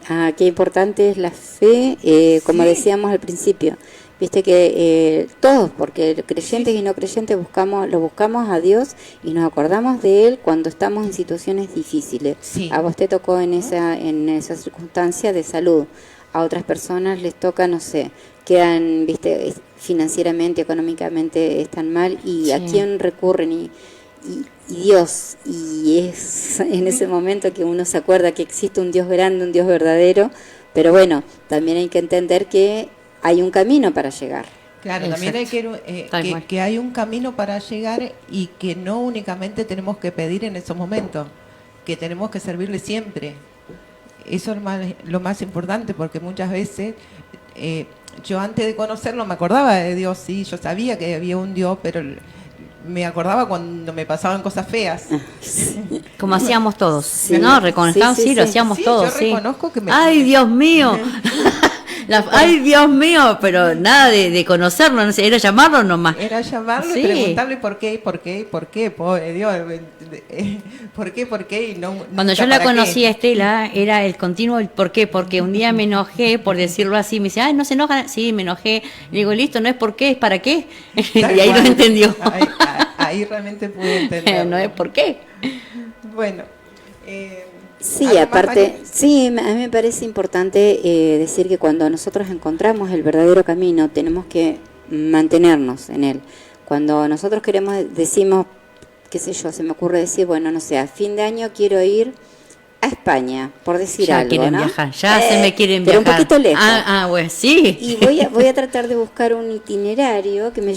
E: Ah, qué importante es la fe, como
D: Sí.
E: decíamos al principio. Viste que todos, porque creyentes y no creyentes lo buscamos a Dios y nos acordamos de Él cuando estamos en situaciones difíciles.
D: Sí.
E: A vos te tocó en esa circunstancia de salud. A otras personas les toca, no sé, quedan, viste, financieramente, económicamente están mal y a
F: Sí.
E: quién recurren y Dios, y es en ese momento que uno se acuerda que existe un Dios grande, un Dios verdadero, pero bueno, también hay que entender que hay un camino para llegar.
D: Claro, también hay
F: Tal cual.
D: que hay un camino para llegar y que no únicamente tenemos que pedir en esos momentos, que tenemos que servirle siempre. Eso es lo más importante, porque muchas veces yo antes de conocerlo me acordaba de Dios, sí, yo sabía que había un Dios, pero me acordaba cuando me pasaban cosas feas.
F: Como hacíamos todos,
E: Sí.
F: ¿no? Reconozcamos,
E: Sí,
F: sí,
E: sí,
F: lo
E: sí.
F: hacíamos
D: Sí,
F: todos,
D: yo
F: sí.
D: reconozco que me-
F: ¡Ay, Dios mío! ¡Ay, Dios mío! Pero nada de conocerlo, no sé, era llamarlo nomás.
D: Era llamarlo
F: Sí.
D: y preguntarle por qué, pobre Dios, por qué, y no.
F: Cuando
D: nunca
F: yo la
D: para qué.
F: conocí a Estela, era el continuo el por qué, porque un día me enojé, por decirlo así, me dice, ay, ¿no se enojan? Sí, me enojé. Le digo, listo, no es por qué, es para qué. Y
D: Tal
F: ahí lo
D: cual.
F: entendió.
D: Ahí realmente pude entender.
F: No es por qué.
D: Bueno.
E: Sí,
D: ¿algo más,
E: aparte,
D: María?
E: sí, a mí me parece importante decir que cuando nosotros encontramos el verdadero camino, tenemos que mantenernos en él. Cuando nosotros decimos, qué sé yo, se me ocurre decir, bueno, no sé, a fin de año quiero ir a España, por decir
F: Ya
E: algo,
F: quieren
E: ¿no?
F: viajar, ya se me quieren
E: pero
F: viajar.
E: un poquito lejos.
F: Bueno, sí.
E: Y voy a tratar de buscar un itinerario que me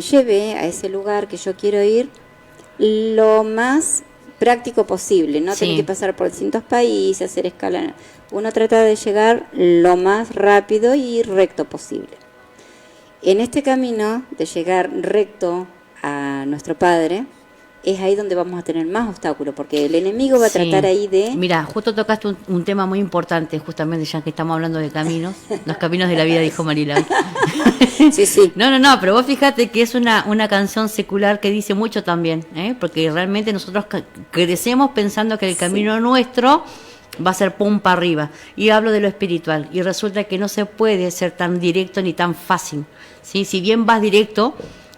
E: lleve a ese lugar que yo quiero ir lo más práctico posible, no
F: Sí.
E: tener que pasar por distintos países, hacer escala. Uno trata de llegar lo más rápido y recto posible. En este camino de llegar recto a nuestro Padre, es ahí donde vamos a tener más obstáculos, porque el enemigo va a
F: Sí.
E: tratar ahí de...
F: Mira, justo tocaste un tema muy importante, justamente ya que estamos hablando de caminos, los caminos de la vida, dijo Marila.
E: Sí, sí.
F: No, pero vos fíjate que es una canción secular que dice mucho también, porque realmente nosotros crecemos pensando que el camino nuestro va a ser pum para arriba. Y hablo de lo espiritual, y resulta que no se puede ser tan directo ni tan fácil. ¿Sí? Si bien vas directo,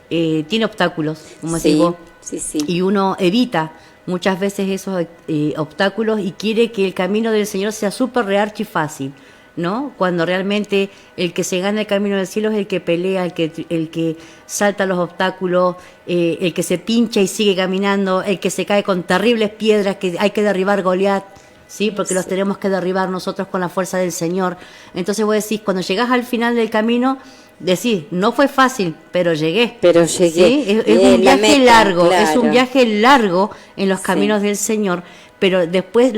F: tiene obstáculos, como decís vos.
E: Sí, sí.
F: Y uno evita muchas veces esos obstáculos y quiere que el camino del Señor sea súper rearchi fácil, ¿no? Cuando realmente el que se gana el camino del cielo es el que pelea, el que salta los obstáculos, el que se pincha y sigue caminando, el que se cae con terribles piedras que hay que derribar Goliat, ¿sí? Porque los tenemos que derribar nosotros con la fuerza del Señor. Entonces vos decís, cuando llegás al final del camino, decís, no fue fácil, pero llegué.
E: Pero llegué.
F: ¿Sí? Es
E: Bien,
F: un
E: la
F: viaje
E: meta,
F: largo, es
E: claro.
F: un viaje largo en los
E: Sí.
F: caminos del Señor, pero después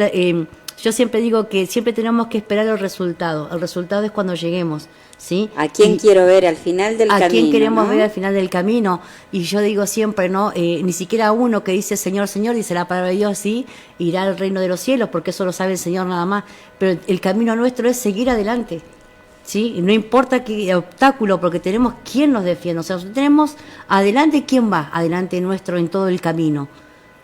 F: yo siempre digo que siempre tenemos que esperar el resultado. El resultado es cuando lleguemos, ¿sí?
E: ¿A quién
F: Y
E: quiero ver al final del camino?
F: a quién queremos
E: ¿no?
F: ver al final del camino. Y yo digo siempre, ¿no? Ni siquiera uno que dice Señor, Señor, dice la palabra de Dios, sí, irá al reino de los cielos, porque eso lo sabe el Señor nada más. Pero el camino nuestro es seguir adelante. ¿Sí? No importa qué obstáculo, porque tenemos quien nos defiende. O sea, tenemos adelante quién va, adelante nuestro en todo el camino.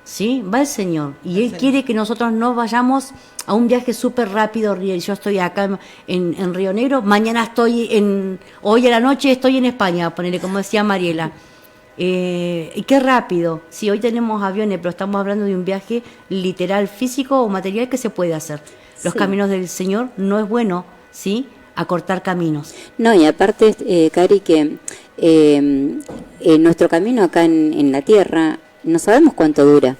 F: ¿Sí? Va el Señor. Y Él quiere que nosotros no vayamos a un viaje súper rápido. Yo estoy acá en Río Negro, mañana hoy a la noche estoy en España, ponerle como decía Mariela. Y qué rápido. Sí, hoy tenemos aviones, pero estamos hablando de un viaje literal, físico o material que se puede hacer. Los
E: Sí.
F: caminos del Señor no es bueno, ¿sí? Acortar caminos.
E: No, y aparte, Cari, que nuestro camino acá en la Tierra, no sabemos cuánto dura.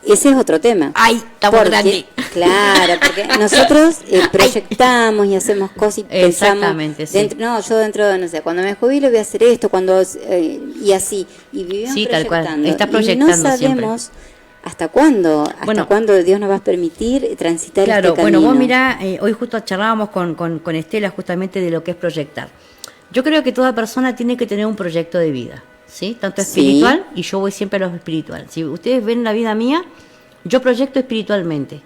E: Ese es otro tema.
F: ¡Ay, estamos grandes!
E: Claro, porque nosotros proyectamos y hacemos cosas y pensamos...
F: Exactamente, sí.
E: Yo dentro de, no sé, cuando me jubile voy a hacer esto, y así. Y vivimos
F: Sí, tal cual.
E: proyectando.
F: Estás
E: Y
F: proyectando
E: no sabemos hasta cuándo Dios nos va a permitir transitar
F: Claro,
E: este camino.
F: bueno, vos mirá, hoy justo charlábamos con Estela justamente de lo que es proyectar. Yo creo que toda persona tiene que tener un proyecto de vida, ¿sí? Tanto
E: Sí.
F: espiritual, y yo voy siempre a lo espiritual. Si ustedes ven la vida mía, yo proyecto espiritualmente.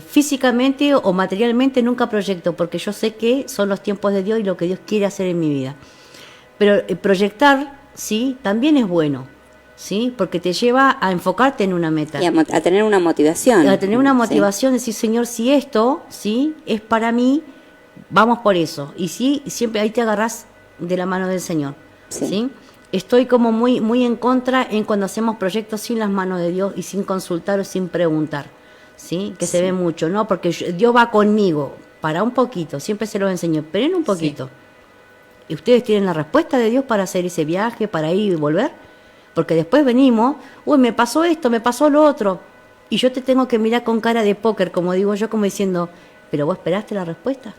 F: Físicamente o materialmente nunca proyecto, porque yo sé que son los tiempos de Dios y lo que Dios quiere hacer en mi vida. Pero proyectar, sí, también es bueno. ¿sí? Porque te lleva a enfocarte en una meta.
E: Y a tener una motivación.
F: A tener una motivación, decir, Señor, si esto, ¿sí? Es para mí, vamos por eso. Y sí, siempre ahí te agarrás de la mano del Señor, ¿sí? Estoy como muy en contra en cuando hacemos proyectos sin las manos de Dios y sin consultar o sin preguntar, ¿sí? Que se ve mucho, ¿no? Porque Dios va conmigo para un poquito, siempre se los enseño, pero en un poquito. ¿Y ustedes tienen la respuesta de Dios para hacer ese viaje, para ir y volver? Porque después venimos, uy, me pasó esto, me pasó lo otro, y yo te tengo que mirar con cara de póker, como digo yo, como diciendo, pero vos esperaste la respuesta.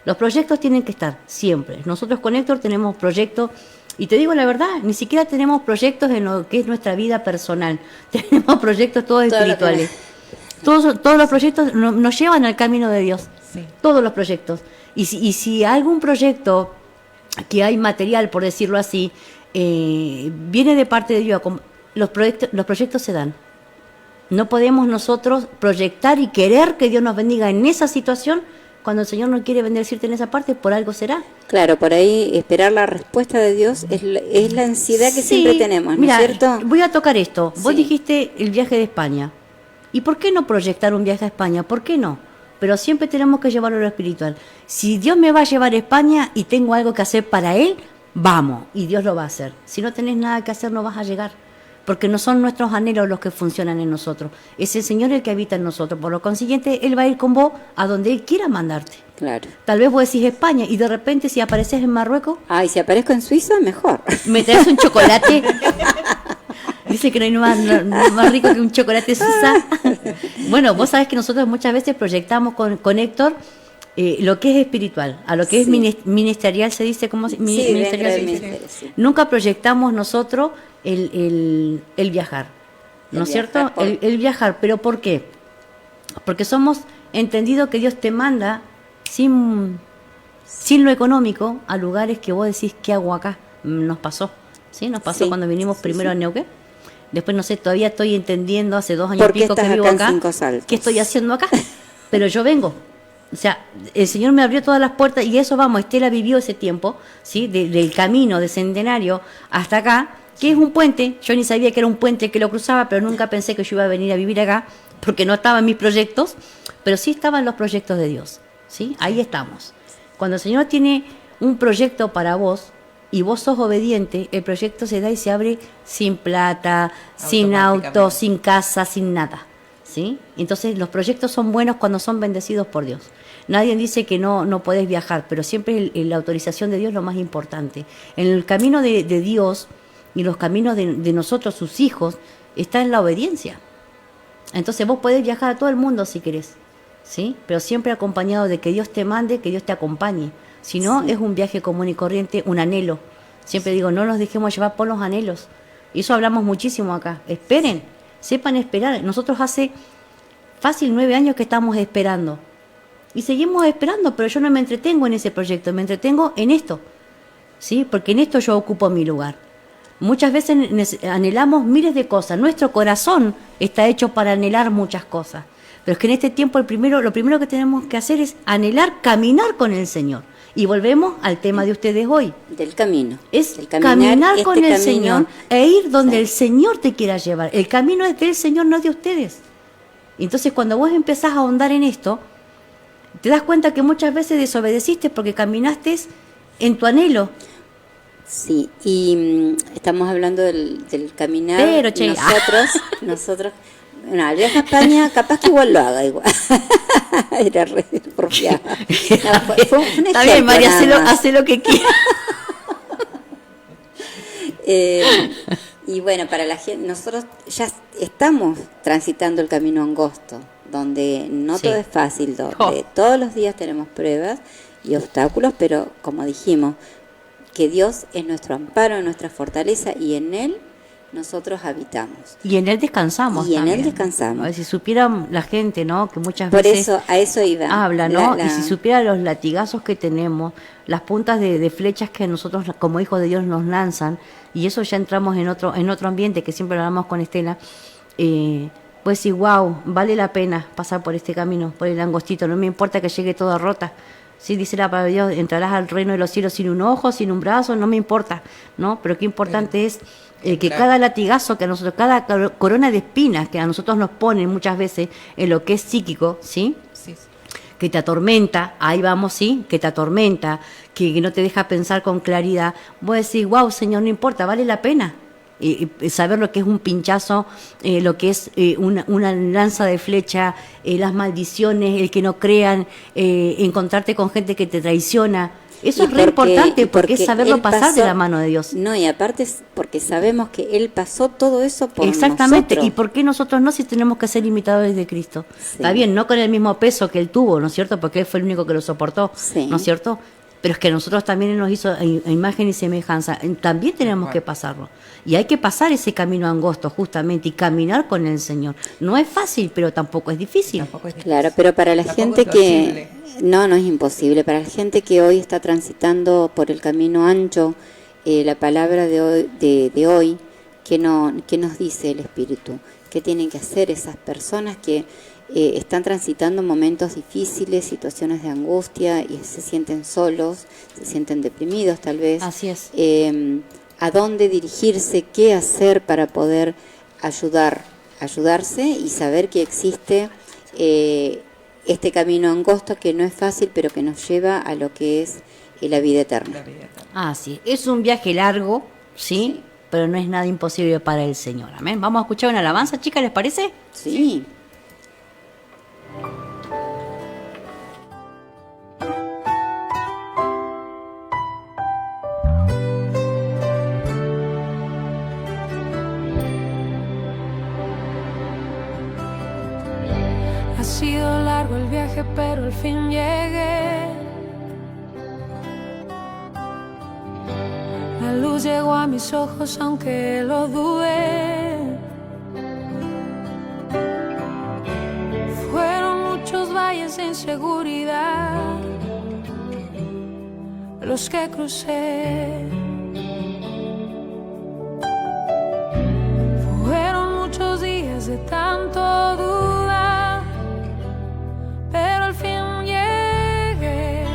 F: Los proyectos tienen que estar siempre. Nosotros con Héctor tenemos proyectos, y te digo la verdad, ni siquiera tenemos proyectos en lo que es nuestra vida personal. Tenemos proyectos todos espirituales. Todos los proyectos nos llevan al camino de Dios.
D: Sí.
F: Todos los proyectos. Y si algún proyecto que hay material, por decirlo así, viene de parte de Dios, los proyectos se dan. No podemos nosotros proyectar y querer que Dios nos bendiga en esa situación cuando el Señor no quiere bendecirte en esa parte, por algo será.
E: Claro, por ahí esperar la respuesta de Dios es la ansiedad que siempre tenemos, ¿no
F: mira,
E: es cierto?
F: Voy a tocar esto. Vos
E: Sí.
F: dijiste el viaje de España. ¿Y por qué no proyectar un viaje a España? ¿Por qué no? Pero siempre tenemos que llevarlo a lo espiritual. Si Dios me va a llevar a España y tengo algo que hacer para Él, vamos, y Dios lo va a hacer. Si no tenés nada que hacer, no vas a llegar. Porque no son nuestros anhelos los que funcionan en nosotros. Es el Señor el que habita en nosotros. Por lo consiguiente, Él va a ir con vos a donde Él quiera mandarte.
E: Claro.
F: Tal vez vos decís España y de repente si apareces en Marruecos,
E: Ay, si aparezco en Suiza, mejor.
F: me traes un chocolate. Dice que no hay nada más rico que un chocolate suiza. Bueno, vos sabés que nosotros muchas veces proyectamos con Héctor lo que es espiritual, a lo que es ministerial se dice, ¿cómo se
E: Sí,
F: ministerial
E: dentro
F: se
E: del
F: dice?
E: ministerio, sí.
F: Nunca proyectamos nosotros el viajar, ¿no es cierto? El viajar, ¿pero por qué? Porque somos entendido que Dios te manda sin lo económico a lugares que vos decís, ¿qué hago acá? Nos pasó, ¿sí? Nos pasó
E: Sí,
F: cuando vinimos
E: sí,
F: primero
E: sí.
F: a Neuquén. Después, no sé, todavía estoy entendiendo, hace 2 años
E: ¿Por
F: y
E: qué
F: pico que
E: estás
F: vivo
E: acá en
F: acá,
E: Cinco Saltos?
F: ¿qué estoy haciendo acá? Pero yo vengo. O sea, el Señor me abrió todas las puertas y eso vamos, Estela vivió ese tiempo, ¿sí? Del camino de Centenario hasta acá, que es un puente. Yo ni sabía que era un puente que lo cruzaba, pero nunca pensé que yo iba a venir a vivir acá, porque no estaba en mis proyectos, pero sí estaban los proyectos de Dios, ¿sí? Ahí estamos. Cuando el Señor tiene un proyecto para vos y vos sos obediente, el proyecto se da y se abre sin plata, sin auto, sin casa, sin nada, ¿sí? Entonces los proyectos son buenos cuando son bendecidos por Dios. Nadie dice que no podés viajar, pero siempre la autorización de Dios es lo más importante. En el camino de Dios y los caminos de nosotros, sus hijos, está en la obediencia. Entonces vos podés viajar a todo el mundo si querés, ¿sí? Pero siempre acompañado de que Dios te mande, que Dios te acompañe. Si no, es un viaje común y corriente, un anhelo. Siempre digo, no nos dejemos llevar por los anhelos. Y eso hablamos muchísimo acá. Esperen, sepan esperar. Nosotros hace fácil 9 años que estamos esperando. Y seguimos esperando, pero yo no me entretengo en ese proyecto, me entretengo en esto, ¿sí? Porque en esto yo ocupo mi lugar. Muchas veces anhelamos miles de cosas. Nuestro corazón está hecho para anhelar muchas cosas. Pero es que en este tiempo lo primero que tenemos que hacer es anhelar, caminar con el Señor. Y volvemos al tema de ustedes hoy.
E: Del camino.
F: Es
E: El
F: caminar con el
E: camino.
F: Señor e ir donde
E: Sí.
F: el Señor te quiera llevar. El camino es del Señor, no de ustedes. Entonces cuando vos empezás a ahondar en esto, te das cuenta que muchas veces desobedeciste porque caminaste en tu anhelo.
E: Sí, y estamos hablando del caminar.
F: Pero, che,
E: nosotros, bueno, el viaje a España, capaz que igual lo haga igual. Era re porfiada. No, fue un
F: Está bien,
E: ejemplo
F: María,
E: nada más.
F: hace lo que quieras.
E: Y bueno, para la gente, nosotros ya estamos transitando el camino angosto, donde no
F: Sí.
E: todo es fácil, donde todos los días tenemos pruebas y obstáculos, pero como dijimos, que Dios es nuestro amparo, nuestra fortaleza y en Él nosotros habitamos.
F: Y en Él descansamos.
E: Y en Él
F: también.
E: descansamos.
F: A ver, si supieran la gente, ¿no? Que muchas
E: Por
F: veces
E: eso, a eso iba.
F: habla, ¿no? Y si supiera los latigazos que tenemos, las puntas de flechas que nosotros como hijos de Dios nos lanzan, y eso ya entramos en otro ambiente que siempre lo hablamos con Estela, pues sí, wow, vale la pena pasar por este camino, por el angostito, no me importa que llegue toda rota. Sí, dice la palabra de Dios, entrarás al reino de los cielos sin un ojo, sin un brazo, no me importa, ¿no? Pero qué importante es Que
D: Claro.
F: cada latigazo que a nosotros, cada corona de espinas que a nosotros nos ponen muchas veces en lo que es psíquico, ¿sí?
D: Sí, sí.
F: Que te atormenta, ahí vamos, ¿sí? Que te atormenta, que no te deja pensar con claridad. Vos decís, wow, Señor, no importa, vale la pena. Saber lo que es un pinchazo, lo que es una lanza de flecha, las maldiciones, el que no crean, encontrarte con gente que te traiciona. Eso
E: Y
F: es re importante porque es saberlo
E: él
F: pasar de
E: pasó-
F: la mano de Dios.
E: No, y aparte es porque sabemos que Él pasó todo eso por
F: Exactamente,
E: nosotros.
F: ¿y por qué nosotros no si tenemos que ser imitadores de Cristo?
E: Sí.
F: Está bien, no con el mismo peso que Él tuvo, ¿no es cierto? Porque Él fue el único que lo soportó,
E: Sí.
F: ¿no es cierto? Pero es que nosotros también Él nos hizo a imagen y semejanza, también tenemos que pasarlo. Y hay que pasar ese camino angosto justamente y caminar con el Señor. No es fácil, pero tampoco es difícil.
D: Tampoco es
E: Claro,
D: difícil.
E: pero para la
D: Tampoco
E: gente
D: es
E: que...
D: posible.
E: No, no es imposible. Para la gente que hoy está transitando por el camino ancho, la palabra de hoy, ¿qué nos dice el Espíritu? ¿Qué tienen que hacer esas personas que están transitando momentos difíciles, situaciones de angustia y se sienten solos, se sienten deprimidos tal vez?
F: Así es.
E: ¿A dónde dirigirse? ¿Qué hacer para poder ayudarse y saber que existe este camino angosto que no es fácil, pero que nos lleva a lo que es la vida eterna?
D: La vida eterna.
F: Ah, sí. Es un viaje largo, ¿sí? Pero no es nada imposible para el Señor. Amén. Vamos a escuchar una alabanza, chicas, ¿les parece?
E: Sí.
B: Ha sido largo el viaje, pero al fin llegué. La luz llegó a mis ojos, aunque lo dudé. Fueron muchos valles de inseguridad los que crucé. Fueron muchos días de tanto duda, pero al fin llegué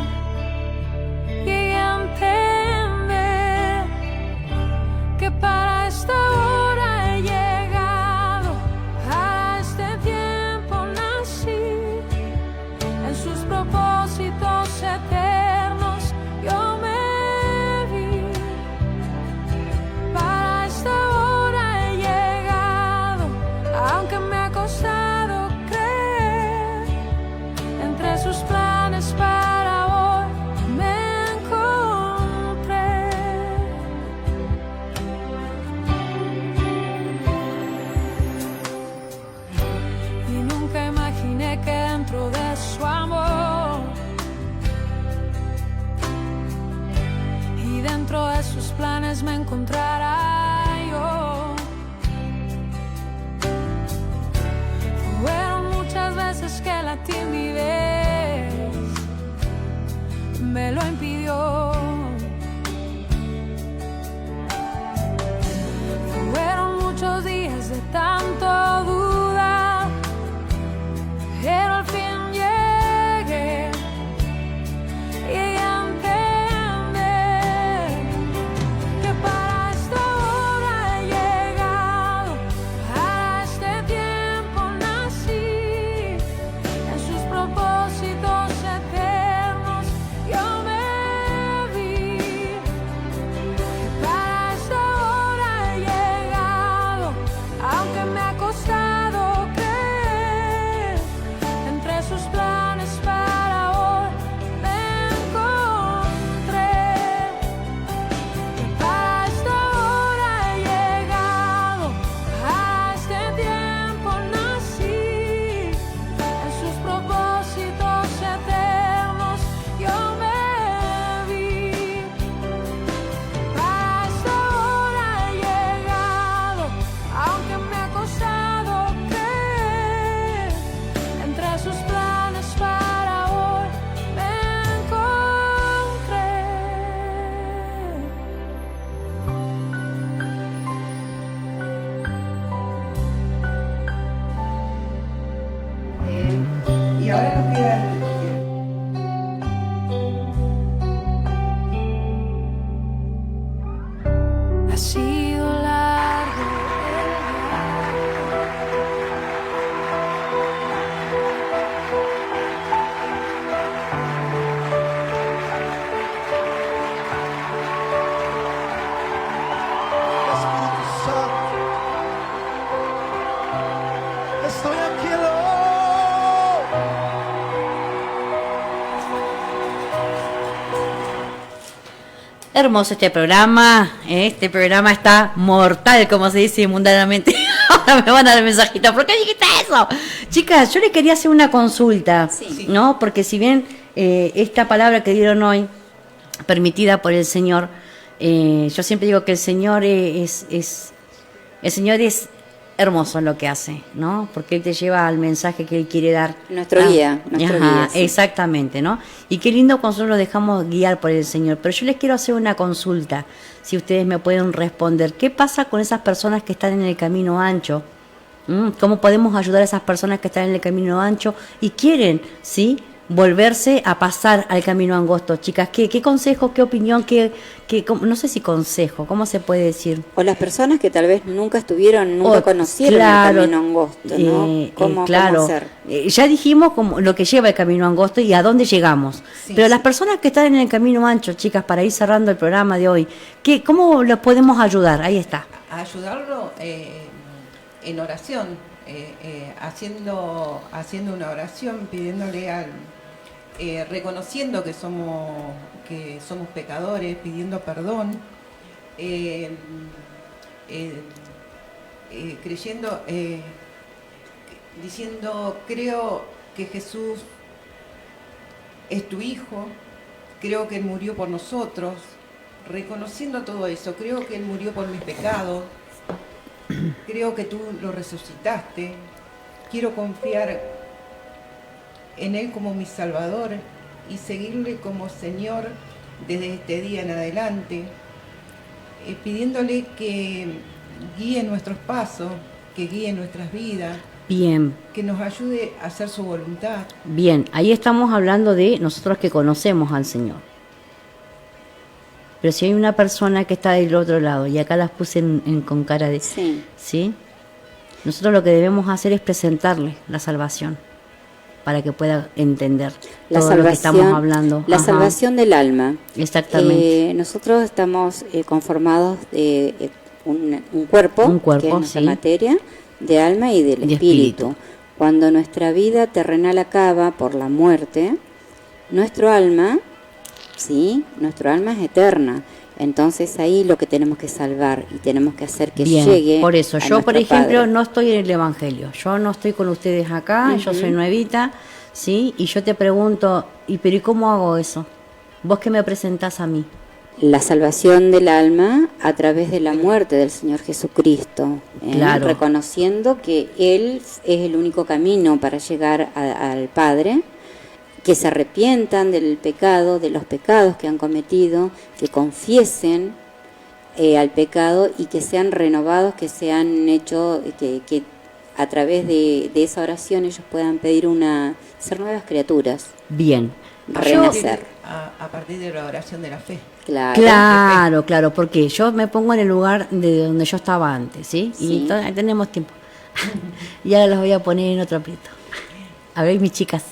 B: a entender que para esta hora he llegado, a este tiempo nací, en sus propósitos eternos yo me vi. Para esta hora he llegado, aunque me ha costado creer. Entre sus planes para hoy me encontré. Y nunca imaginé que dentro de su amor y dentro de sus planes me encontrara yo. Fueron muchas veces que la timidez me lo impidió. Fueron muchos días de tanto duda, pero al fin llegué a entender que para esta hora he llegado, a este tiempo nací, en sus propósitos eternos yo me vi. Para esta hora he llegado, aunque me ha costado creer. Entre sus planes para hoy me encontré. Para esta hora he llegado, a este tiempo nací, en sus propósitos eternos yo me vi. Para esta hora he llegado, aunque me ha costado creer. Entre sus planes para hoy me encontré.
D: Y ahora nos queda
B: Ha sido la
F: Hermoso este programa. Este programa está mortal, como se dice mundanamente. Ahora me van a dar mensajitos. ¿Por qué dijiste eso? Chicas, yo le quería hacer una consulta,
E: Sí.
F: ¿no? Porque si bien esta palabra que dieron hoy, permitida por el Señor, yo siempre digo que el Señor el Señor es hermoso en lo que hace, ¿no? Porque Él te lleva al mensaje que Él quiere dar.
E: Nuestro guía, sí.
F: Exactamente, ¿no? Y qué lindo cuando nosotros nos dejamos guiar por el Señor. Pero yo les quiero hacer una consulta, si ustedes me pueden responder. ¿Qué pasa con esas personas que están en el camino ancho? ¿Cómo podemos ayudar a esas personas que están en el camino ancho y quieren, ¿sí?, volverse a pasar al camino angosto? Chicas, ¿qué consejo, qué opinión, no sé si consejo, ¿cómo se puede decir?
E: O las personas que tal vez nunca conocieron
F: claro,
E: el camino angosto, ¿no? ¿Cómo hacer?
F: Ya dijimos como lo que lleva el camino angosto y a dónde llegamos.
D: Sí,
F: Pero
D: sí.
F: las personas que están en el camino ancho, chicas, para ir cerrando el programa de hoy, ¿cómo los podemos ayudar? Ahí está.
D: A ayudarlo en oración, haciendo una oración, pidiéndole reconociendo que somos pecadores, pidiendo perdón, creyendo, diciendo: creo que Jesús es tu Hijo, creo que Él murió por nosotros, reconociendo todo eso, creo que Él murió por mis pecados, creo que tú lo resucitaste, quiero confiar en Él como mi Salvador y seguirle como Señor desde este día en adelante, pidiéndole que guíe nuestros pasos, que guíe nuestras vidas,
F: Bien,
D: que nos ayude a hacer su voluntad.
F: bien. Ahí estamos hablando de nosotros que conocemos al Señor. Pero si hay una persona que está del otro lado, y acá las puse con cara de...
E: Sí.
F: ¿Sí? Nosotros lo que debemos hacer es presentarle la salvación para que pueda entender
E: La
F: todo lo que estamos hablando.
E: La
F: Ajá.
E: salvación del alma.
F: Exactamente.
E: Nosotros estamos conformados de un cuerpo, que es nuestra
F: sí.
E: materia, de alma y del
F: De
E: espíritu.
F: espíritu.
E: Cuando nuestra vida terrenal acaba por la muerte, nuestro alma, ¿sí? Nuestro alma es eterna. Entonces ahí lo que tenemos que salvar y tenemos que hacer que
F: Bien,
E: llegue.
F: por eso,
E: a
F: yo por
E: nuestro
F: ejemplo
E: Padre.
F: no estoy en el Evangelio, yo no estoy con ustedes acá, yo soy nuevita, ¿sí? Y yo te pregunto, ¿pero y cómo hago eso? Vos que me presentás a mí.
E: La salvación del alma a través de la muerte del Señor Jesucristo,
F: Claro.
E: reconociendo que Él es el único camino para llegar al Padre, que se arrepientan del pecado, de los pecados que han cometido, que confiesen al pecado y que sean renovados, que sean hechos, que a través de esa oración ellos puedan pedir ser nuevas criaturas,
F: Bien.
E: renacer.
D: A partir de la oración de la fe.
E: Claro.
F: Claro, porque yo me pongo en el lugar de donde yo estaba antes, ¿sí?
E: Sí.
F: Y tenemos tiempo. Y ahora los voy a poner en otro aprieto. A ver, mis chicas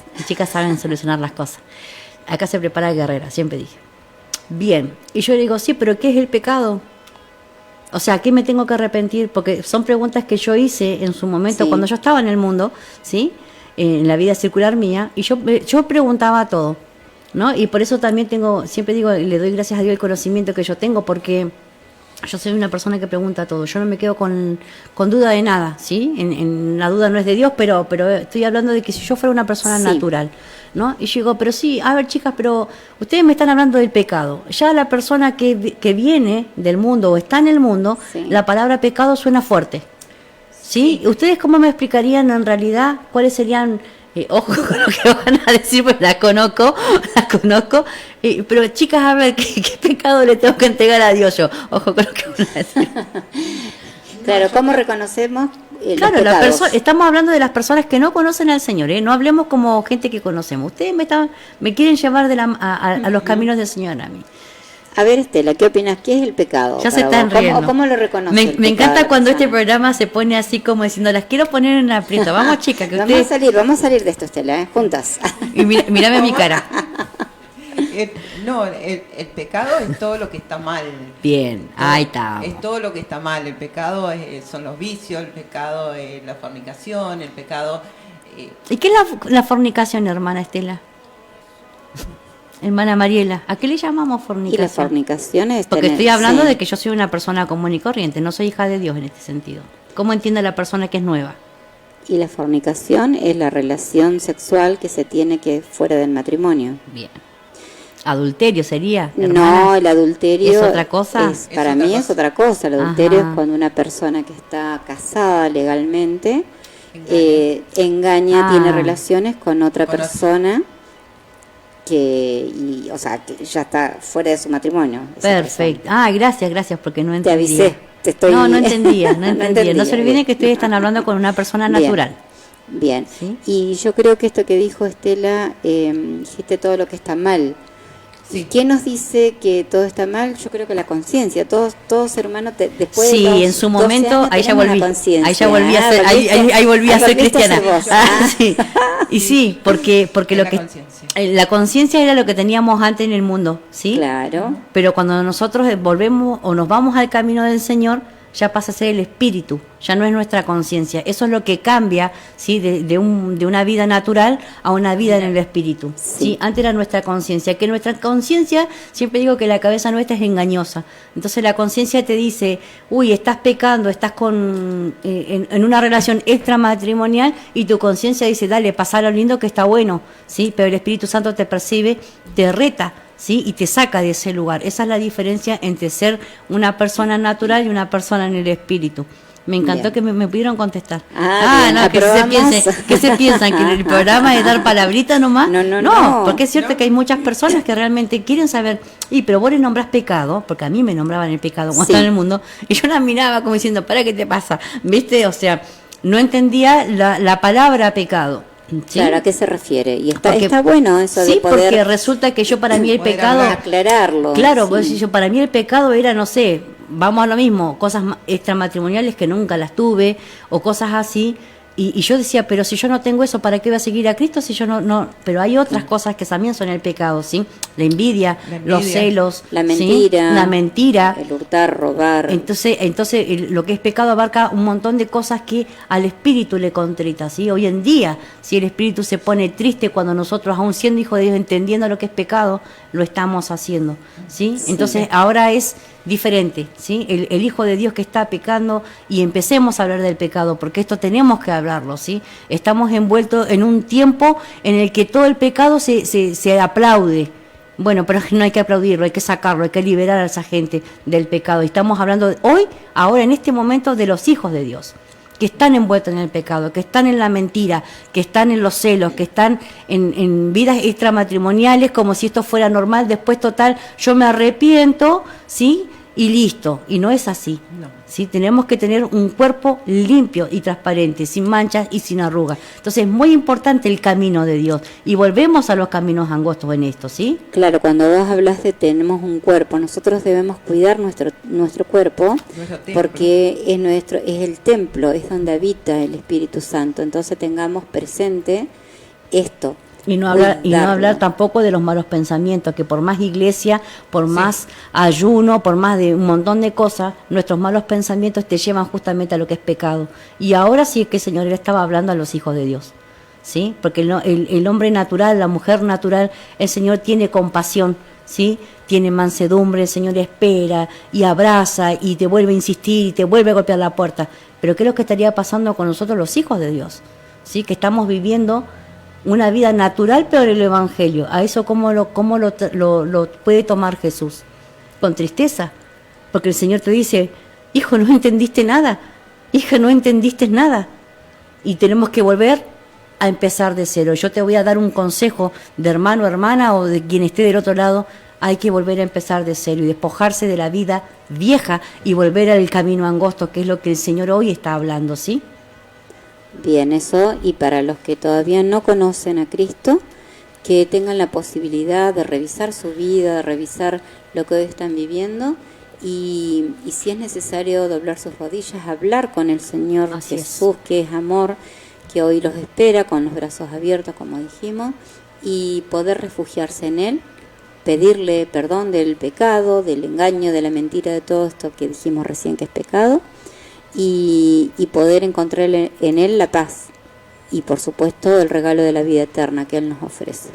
F: saben solucionar las cosas. Acá se prepara guerrera, siempre dije. Bien, y yo le digo, sí, pero ¿qué es el pecado? O sea, ¿qué me tengo que arrepentir? Porque son preguntas que yo hice en su momento,
E: Sí.
F: cuando yo estaba en el mundo, ¿sí? En la vida circular mía, y yo preguntaba todo, ¿no? Y por eso también siempre digo, le doy gracias a Dios el conocimiento que yo tengo, porque yo soy una persona que pregunta todo, yo no me quedo con duda de nada, ¿sí? La duda no es de Dios, pero estoy hablando de que si yo fuera una persona
E: Sí.
F: natural, ¿no? Y yo digo, pero sí, a ver, chicas, pero ustedes me están hablando del pecado. Ya la persona que viene del mundo o está en el mundo,
E: Sí.
F: la palabra pecado suena fuerte, ¿sí? ¿Ustedes cómo me explicarían en realidad cuáles serían... ojo con lo que van a decir, pues la conozco, pero chicas, a ver, ¿qué pecado le tengo que entregar a Dios yo? Ojo con lo que van a decir.
E: Claro, ¿cómo reconocemos
F: Claro,
E: los pecados?
F: estamos hablando de las personas que no conocen al Señor, ¿eh? No hablemos como gente que conocemos. Ustedes me quieren llevar a los caminos del Señor a mí.
E: A ver, Estela, ¿qué opinas? ¿Qué es el pecado?
F: Ya se
E: para
F: están
E: vos?
F: riendo.
E: ¿Cómo lo reconoces?
F: Me encanta cuando este programa se pone así como diciendo, las quiero poner en aprieto. Vamos, chicas, que ustedes...
E: Vamos a salir de esto, Estela, juntas.
F: Y mírame mi cara.
D: El pecado es todo lo que está mal.
F: Bien, ahí está.
D: Es todo lo que está mal. El pecado son los vicios, el pecado es la fornicación, el pecado...
F: ¿Y qué es la fornicación, hermana Estela? hermana Mariela, ¿a qué le llamamos
E: Y la
F: fornicación?
E: fornicación es
F: Porque
E: tener-
F: estoy hablando
E: sí.
F: de que yo soy una persona común y corriente, no soy hija de Dios en este sentido. ¿Cómo entiende la persona que es nueva?
E: Y la fornicación es la relación sexual que se tiene que fuera del matrimonio.
F: Bien. Adulterio sería,
E: No,
F: hermana.
E: el adulterio
F: ¿Es otra cosa?
E: para
D: Es
E: mí
D: otra
E: es
D: cosa.
E: otra cosa. El adulterio
F: Ajá.
E: es cuando una persona que está casada legalmente
D: Engaña.
E: engaña, tiene
F: Ah.
E: relaciones con otra
D: Con otra.
E: persona que ya está fuera de su matrimonio. esa
F: Perfecto. Ah, gracias, porque no
E: persona. Te
F: entendía.
E: avisé, te estoy...
F: No entendía, no entendía. No se olviden
E: bien.
F: que ustedes están hablando con una persona
E: Bien.
F: natural.
E: Bien,
F: ¿Sí?
E: y yo creo que esto que dijo Estela, dijiste todo lo que está mal.
D: Sí.
E: ¿Quién nos dice que todo está mal? Yo creo que la conciencia. Todos hermanos, después
F: Sí,
E: de
F: en su momento, ahí ya volví.
E: Ahí
F: Ahí ya volví a ser, ahí volví a ser cristiana. Sí. Y sí, porque
D: Es
F: lo
D: la
F: que
D: conciencia.
F: la conciencia era lo que teníamos antes en el mundo, ¿sí?
E: Claro.
F: Pero cuando nosotros volvemos o nos vamos al camino del Señor, ya pasa a ser el espíritu, ya no es nuestra conciencia. Eso es lo que cambia, ¿sí? De una vida natural a una vida en el espíritu. ¿Sí? Antes era nuestra conciencia, que nuestra conciencia, siempre digo que la cabeza nuestra es engañosa. Entonces la conciencia te dice, uy, estás pecando, estás en una relación extramatrimonial, y tu conciencia dice, dale, pasá lo lindo que está bueno, ¿sí? Pero el Espíritu Santo te percibe, te reta, ¿sí? Y te saca de ese lugar. Esa es la diferencia entre ser una persona natural y una persona en el espíritu. Me encantó
E: Bien.
F: que me pudieron contestar.
E: Bien,
F: No,
E: aprobamos.
F: que se piensan que en el programa es dar palabritas nomás.
E: No.
F: Porque es cierto que hay muchas personas que realmente quieren saber, pero vos le nombrás pecado, porque a mí me nombraban el pecado cuando
E: Sí.
F: estaba en el mundo, y yo la miraba como diciendo, ¿para qué te pasa? ¿Viste? O sea, no entendía la palabra pecado. ¿Sí?
E: Claro, ¿a qué se refiere? Y
F: Porque-
E: está bueno eso
F: sí,
E: de poder
F: porque resulta que yo, para mí el
D: Poder
F: pecado,
D: hablar.
E: aclararlo.
F: claro,
E: sí.
F: pues yo, para mí el pecado era, no sé, vamos a lo mismo, cosas extramatrimoniales que nunca las tuve, o cosas así, y yo decía, pero si yo no tengo eso, ¿para qué voy a seguir a Cristo si yo no? Pero hay otras cosas que también son el pecado, ¿sí? La envidia, los celos,
E: La
F: ¿sí?
E: mentira.
F: La mentira.
E: El hurtar, robar.
F: Entonces lo que es pecado abarca un montón de cosas que al espíritu le contrita, ¿sí? Hoy en día, si el espíritu se pone triste cuando nosotros, aún siendo hijos de Dios, entendiendo lo que es pecado, lo estamos haciendo, ¿sí?
E: Sí.
F: Entonces ahora es diferente, ¿sí? El hijo de Dios que está pecando, y empecemos a hablar del pecado, porque esto tenemos que hablarlo, ¿sí? Estamos envueltos en un tiempo en el que todo el pecado se aplaude. Bueno, pero no hay que aplaudirlo, hay que sacarlo, hay que liberar a esa gente del pecado. Y estamos hablando hoy, ahora, en este momento, de los hijos de Dios, que están envueltos en el pecado, que están en la mentira, que están en los celos, que están en vidas extramatrimoniales, como si esto fuera normal. Después, total, yo me arrepiento, ¿sí? Y listo. Y no es así.
D: No.
F: ¿Sí? Tenemos que tener un cuerpo limpio y transparente, sin manchas y sin arrugas. Entonces es muy importante el camino de Dios. Y volvemos a los caminos angostos en esto, ¿sí?
E: Claro, cuando vos hablas de tenemos un cuerpo, nosotros debemos cuidar nuestro cuerpo,
D: Nuestro templo.
E: porque es el templo, es donde habita el Espíritu Santo. Entonces tengamos presente esto.
F: Y no hablar
E: cuidarlo.
F: tampoco de los malos pensamientos, que por más iglesia, por más ayuno, por más de un montón de cosas, nuestros malos pensamientos te llevan justamente a lo que es pecado. Y ahora sí es que el Señor le estaba hablando a los hijos de Dios, ¿sí? Porque el hombre natural, la mujer natural, el Señor tiene compasión, ¿sí? Tiene mansedumbre, el Señor espera y abraza y te vuelve a insistir y te vuelve a golpear la puerta. Pero ¿qué es lo que estaría pasando con nosotros los hijos de Dios? ¿Sí? Que estamos viviendo una vida natural, pero en el Evangelio. ¿A eso cómo lo puede tomar Jesús? Con tristeza. Porque el Señor te dice, hijo, no entendiste nada. Hija, no entendiste nada. Y tenemos que volver a empezar de cero. Yo te voy a dar un consejo de hermano, hermana, o de quien esté del otro lado. Hay que volver a empezar de cero y despojarse de la vida vieja y volver al camino angosto, que es lo que el Señor hoy está hablando, ¿sí?
E: Bien, eso, y para los que todavía no conocen a Cristo, que tengan la posibilidad de revisar su vida, de revisar lo que hoy están viviendo, y si es necesario doblar sus rodillas, hablar con el Señor
F: Así es.
E: Jesús, que es amor, que hoy los espera con los brazos abiertos, como dijimos, y poder refugiarse en Él, pedirle perdón del pecado, del engaño, de la mentira, de todo esto que dijimos recién que es pecado, y poder encontrar en Él la paz y por supuesto el regalo de la vida eterna que Él nos ofrece.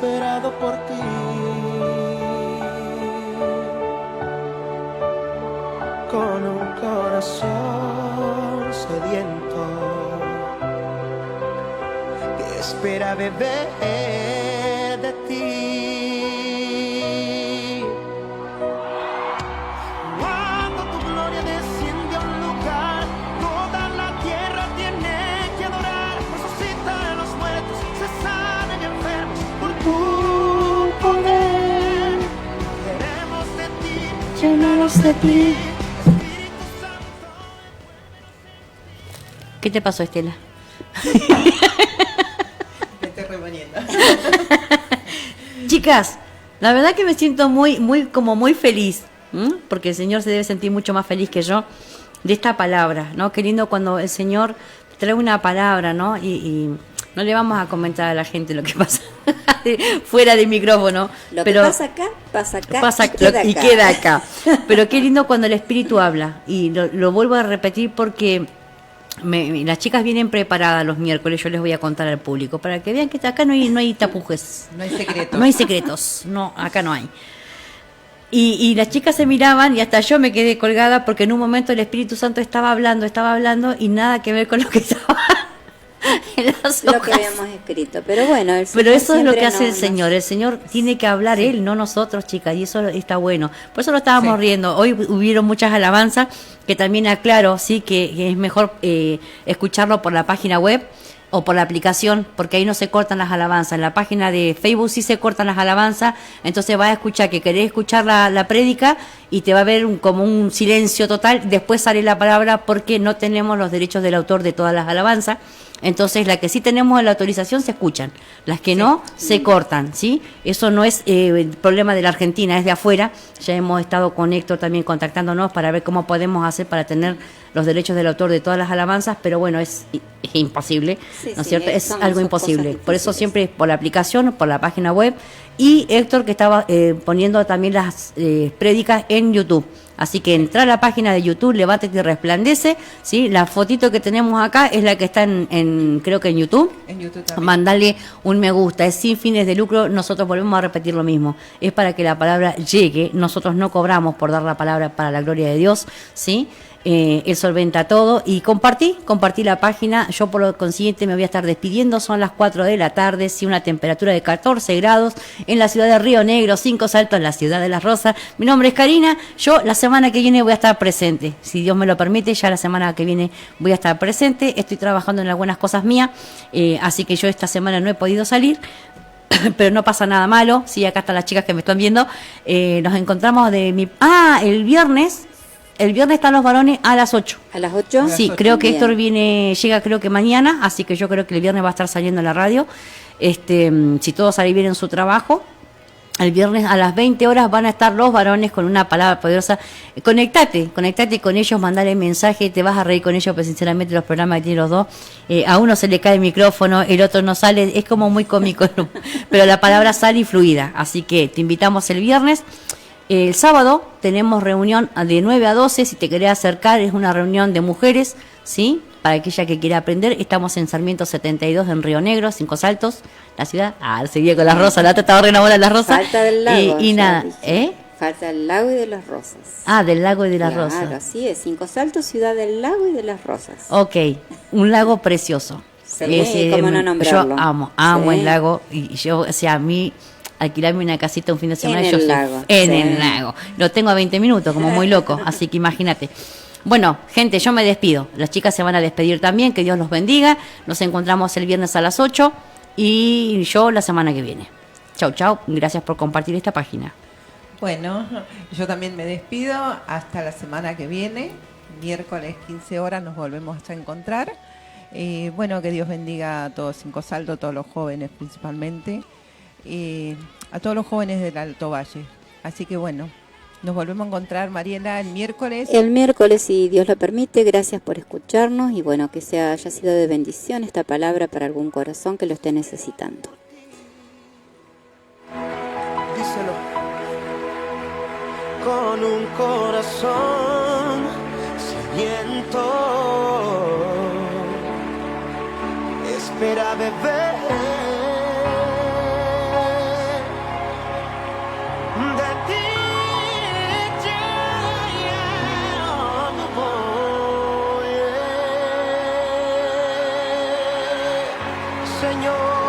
G: desesperado por ti. Con un corazón sediento que espera beber de ti. Cuando tu gloria desciende a un lugar, toda la tierra tiene que adorar. Resucita a los muertos, se sanan enfermos por tu poder. Queremos de ti,
E: Llenados de ti.
F: ¿Qué te pasó, Estela?
D: Me estoy reponiendo.
F: Chicas, la verdad que me siento muy feliz, porque el Señor se debe sentir mucho más feliz que yo de esta palabra, ¿no? Qué lindo cuando el Señor trae una palabra, ¿no? Y no le vamos a comentar a la gente lo que pasa fuera del micrófono.
E: Lo
F: pero
E: que pasa acá
F: y queda acá. Pero qué lindo cuando el Espíritu habla. Y lo vuelvo a repetir porque las chicas vienen preparadas los miércoles, yo les voy a contar al público, para que vean que acá no hay tapujes.
D: No hay secretos.
F: No hay secretos, no, acá no hay. Y las chicas se miraban y hasta yo me quedé colgada porque en un momento el Espíritu Santo estaba hablando y nada que ver con lo que estaba en las
E: lo que
F: hojas.
E: habíamos escrito. Pero bueno,
F: Pero eso es lo que hace el Señor. El Señor tiene que hablar Él, no nosotros, chicas, y eso está bueno. Por eso lo estábamos riendo. Hoy hubieron muchas alabanzas, que también aclaro, sí, que es mejor escucharlo por la página web o por la aplicación, porque ahí no se cortan las alabanzas. En la página de Facebook sí se cortan las alabanzas, entonces vas a escuchar que querés escuchar la prédica y te va a ver como un silencio total, después sale la palabra porque no tenemos los derechos del autor de todas las alabanzas. Entonces, las que sí tenemos la autorización se escuchan, las que no se cortan, ¿sí? Eso no es el problema de la Argentina, es de afuera. Ya hemos estado con Héctor también contactándonos para ver cómo podemos hacer para tener los derechos del autor de todas las alabanzas, pero bueno, es imposible, ¿no es cierto? Es algo imposible. Por eso siempre por la aplicación, por la página web, y Héctor que estaba poniendo también las prédicas en YouTube. Así que entra a la página de YouTube, Levántate y Resplandece, ¿sí? La fotito que tenemos acá es la que está creo que en YouTube.
D: En YouTube también.
F: Mandale un me gusta, es sin fines de lucro, nosotros volvemos a repetir lo mismo. Es para que la palabra llegue, nosotros no cobramos por dar la palabra para la gloria de Dios, ¿sí? Él solventa todo y compartí la página. Yo por lo consiguiente me voy a estar despidiendo, son las 4 de la tarde, sí, una temperatura de 14 grados en la ciudad de Río Negro, 5 Saltos en la ciudad de Las Rosas. Mi nombre es Karina, yo la semana que viene voy a estar presente, si Dios me lo permite, ya la semana que viene voy a estar presente, estoy trabajando en algunas cosas mías, así que yo esta semana no he podido salir, pero no pasa nada malo, sí, acá están las chicas que me están viendo, nos encontramos el viernes están los varones a las 8.
E: ¿A las 8?
F: Sí, creo que Héctor llega creo que mañana, así que yo creo que el viernes va a estar saliendo en la radio. Si todo sale bien en su trabajo, el viernes a las 20 horas van a estar los varones con una palabra poderosa. Conectate con ellos, mandale mensaje, te vas a reír con ellos, pero sinceramente los programas que tienen los dos, a uno se le cae el micrófono, el otro no sale, es como muy cómico, ¿no? Pero la palabra sale y fluida, así que te invitamos el viernes. El sábado tenemos reunión de 9 a 12, si te querés acercar, es una reunión de mujeres, ¿sí? Para aquella que quiera aprender, estamos en Sarmiento 72 en Río Negro, 5 Saltos, la ciudad. Seguía con las rosas, la otra estaba re enamorada de las rosas.
E: Falta del lago.
F: Y nada,
E: Falta el lago y de las rosas.
F: Del lago y de las rosas.
E: Claro, así es, 5 Saltos, ciudad del lago y de las rosas.
F: Ok, un lago precioso.
E: Sí, cómo no nombrarlo.
F: Yo amo
E: Sí.
F: el lago, y yo, o sea, a mí alquilarme una casita un fin de semana
E: En
F: yo
E: el
F: soy
E: lago,
F: en
E: sí.
F: el lago. Lo tengo a 20 minutos, como muy loco, así que imagínate. Bueno, gente, yo me despido. Las chicas se van a despedir también, que Dios los bendiga. Nos encontramos el viernes a las 8 y yo la semana que viene. Chau, chau. Gracias por compartir esta página.
D: Bueno, yo también me despido hasta la semana que viene. Miércoles 15 horas nos volvemos a encontrar. Bueno, que Dios bendiga a todos Cinco Saltos, a todos los jóvenes principalmente. A todos los jóvenes del Alto Valle. Así que bueno, nos volvemos a encontrar, Mariela, el miércoles.
E: El miércoles, si Dios lo permite. Gracias por escucharnos y bueno, que haya sido de bendición esta palabra para algún corazón que lo esté necesitando.
G: Díselo. Con un corazón sediento, espera beber Señor.